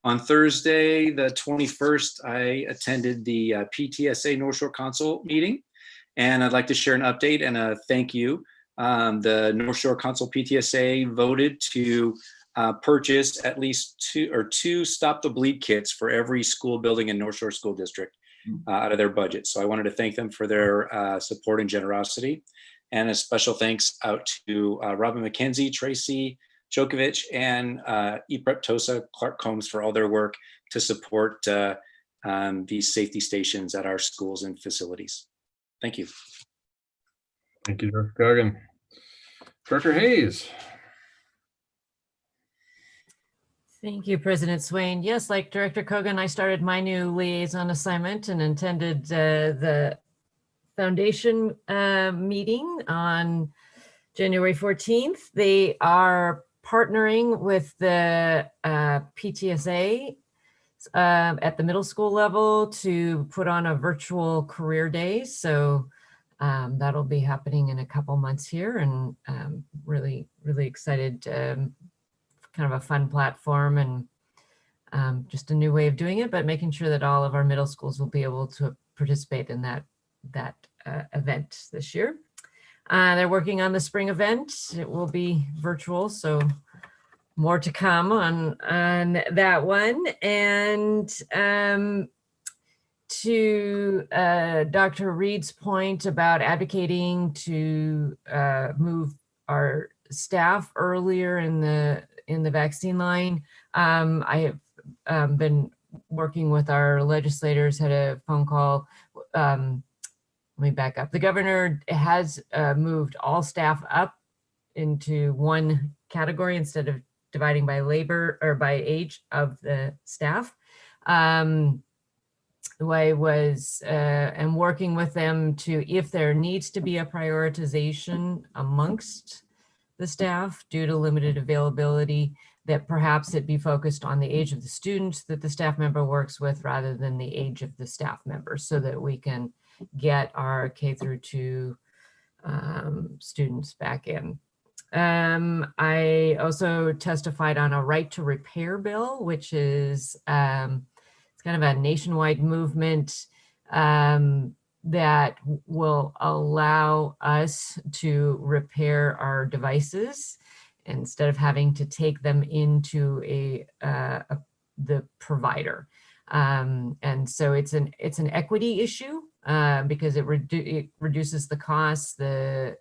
On Thursday, the 21st, I attended the PTSA North Shore Council meeting, and I'd like to share an update and a thank you. The North Shore Council PTSA voted to purchase at least two Stop the Bleed kits for every school building in North Shore School District out of their budget. So I wanted to thank them for their support and generosity. And a special thanks out to Robin McKenzie, Tracy Chokovich, and EPREP TOSA Clark Combs for all their work to support these safety stations at our schools and facilities. Thank you. Thank you, Director Kogan. Director Hayes. Thank you, President Swain. Yes, like Director Kogan, I started my new liaison assignment and attended the foundation meeting on January 14th. They are partnering with the PTSA at the middle school level to put on a virtual career day. So that'll be happening in a couple months here, and really excited. Kind of a fun platform and just a new way of doing it, but making sure that all of our middle schools will be able to participate in that event this year. They're working on the spring event. It will be virtual, so more to come on that one. And to Dr. Reed's point about advocating to move our staff earlier in the vaccine line, I have been working with our legislators, had a phone call. Let me back up. The governor has moved all staff up into one category instead of dividing by labor or by age of the staff. The way was, and working with them to, if there needs to be a prioritization amongst the staff due to limited availability, that perhaps it be focused on the age of the student that the staff member works with rather than the age of the staff member, so that we can get our K through 2 students back in. I also testified on a right to repair bill, which is it's kind of a nationwide movement that will allow us to repair our devices instead of having to take them into the provider. And so it's an equity issue because it reduces the costs. The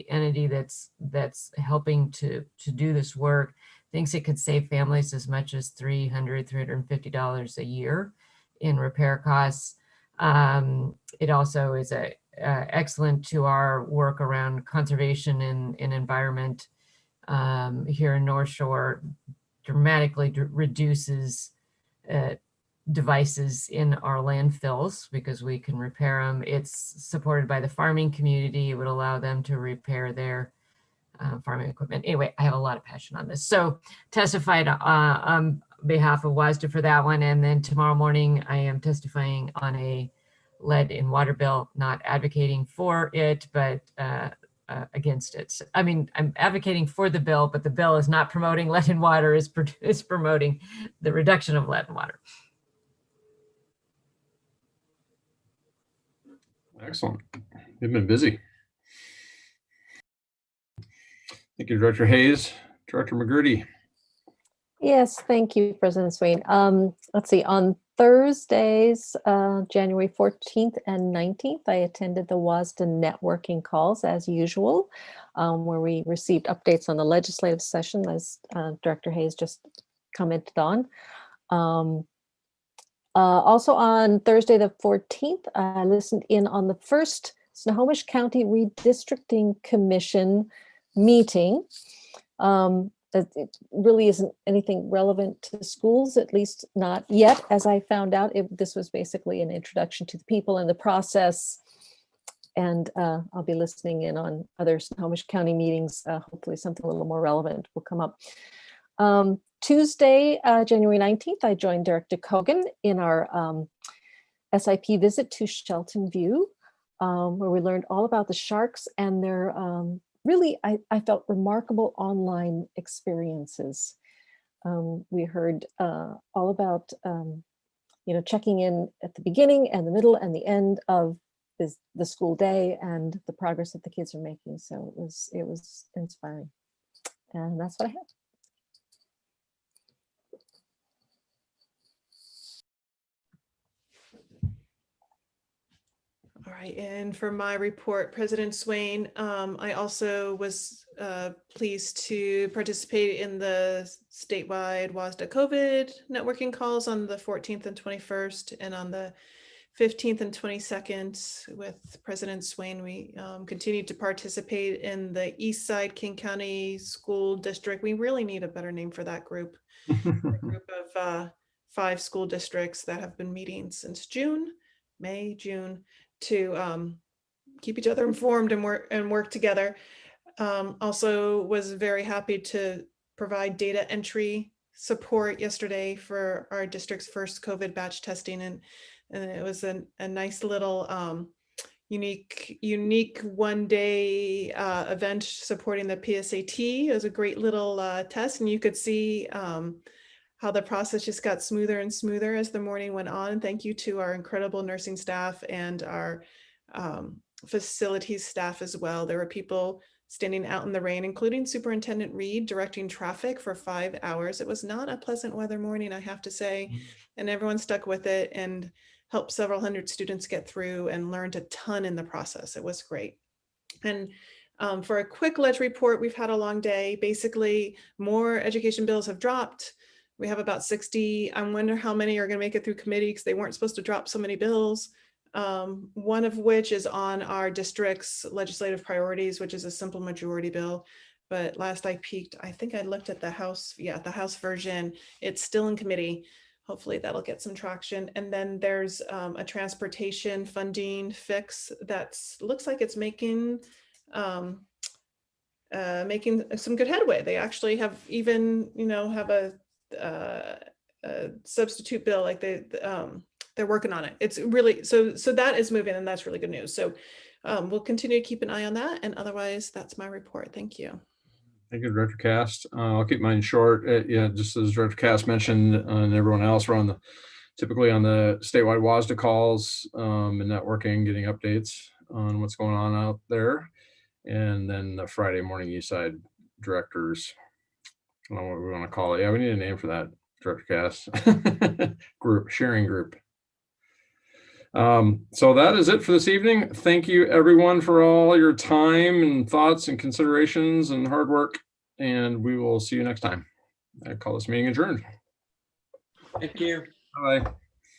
entity that's helping to do this work thinks it could save families as much as $350 a year in repair costs. It also is excellent to our work around conservation and environment here in North Shore. Dramatically reduces devices in our landfills because we can repair them. It's supported by the farming community. It would allow them to repair their farming equipment. Anyway, I have a lot of passion on this. So testified on behalf of WASDA for that one. And then tomorrow morning, I am testifying on a lead in water bill, not advocating for it, but against it. I mean, I'm advocating for the bill, but the bill is not promoting lead in water, is promoting the reduction of lead in water. Excellent. You've been busy. Thank you, Director Hayes. Director McGurty. Yes, thank you, President Swain. Let's see, on Thursdays, January 14th and 19th, I attended the WASDA networking calls as usual, where we received updates on the legislative session, as Director Hayes just commented on. Also on Thursday, the 14th, I listened in on the first Snohomish County Redistricting Commission meeting. It really isn't anything relevant to schools, at least not yet. As I found out, this was basically an introduction to the people and the process. And I'll be listening in on other Snohomish County meetings. Hopefully something a little more relevant will come up. Tuesday, January 19th, I joined Director Kogan in our SIP visit to Shelton View, where we learned all about the sharks and their really, I felt remarkable online experiences. We heard all about, checking in at the beginning and the middle and the end of the school day and the progress that the kids are making. So it was inspiring. And that's what I have. All right, and for my report, President Swain, I also was pleased to participate in the statewide WASDA COVID networking calls on the 14th and 21st, and on the 15th and 22nd with President Swain. We continued to participate in the Eastside King County School District. We really need a better name for that group. A group of 5 school districts that have been meeting since June, to keep each other informed and work together. Also was very happy to provide data entry support yesterday for our district's first COVID batch testing, and it was a nice little unique one-day event supporting the PSAT. It was a great little test, and you could see how the process just got smoother and smoother as the morning went on. Thank you to our incredible nursing staff and our facilities staff as well. There were people standing out in the rain, including Superintendent Reed, directing traffic for 5 hours. It was not a pleasant weather morning, I have to say, and everyone stuck with it and helped several hundred students get through and learned a ton in the process. It was great. And for a quick ledge report, we've had a long day. Basically, more education bills have dropped. We have about 60. I wonder how many are going to make it through committee, because they weren't supposed to drop so many bills. One of which is on our district's legislative priorities, which is a simple majority bill. But last I peeked, I think I looked at the House, the House version. It's still in committee. Hopefully that'll get some traction. And then there's a transportation funding fix that looks like it's making some good headway. They actually have even, have a substitute bill, like they're working on it. It's really, so that is moving, and that's really good news. So we'll continue to keep an eye on that. And otherwise, that's my report. Thank you. Thank you, Director Cast. I'll keep mine short. Just as Director Cast mentioned, and everyone else, we're typically on the statewide WASDA calls and networking, getting updates on what's going on out there. And then the Friday morning Eastside directors, I don't know what we want to call it. Yeah, we need a name for that, Director Cast. Group, sharing group. So that is it for this evening. Thank you everyone for all your time and thoughts and considerations and hard work. And we will see you next time. I call this meeting adjourned. Thank you. Bye.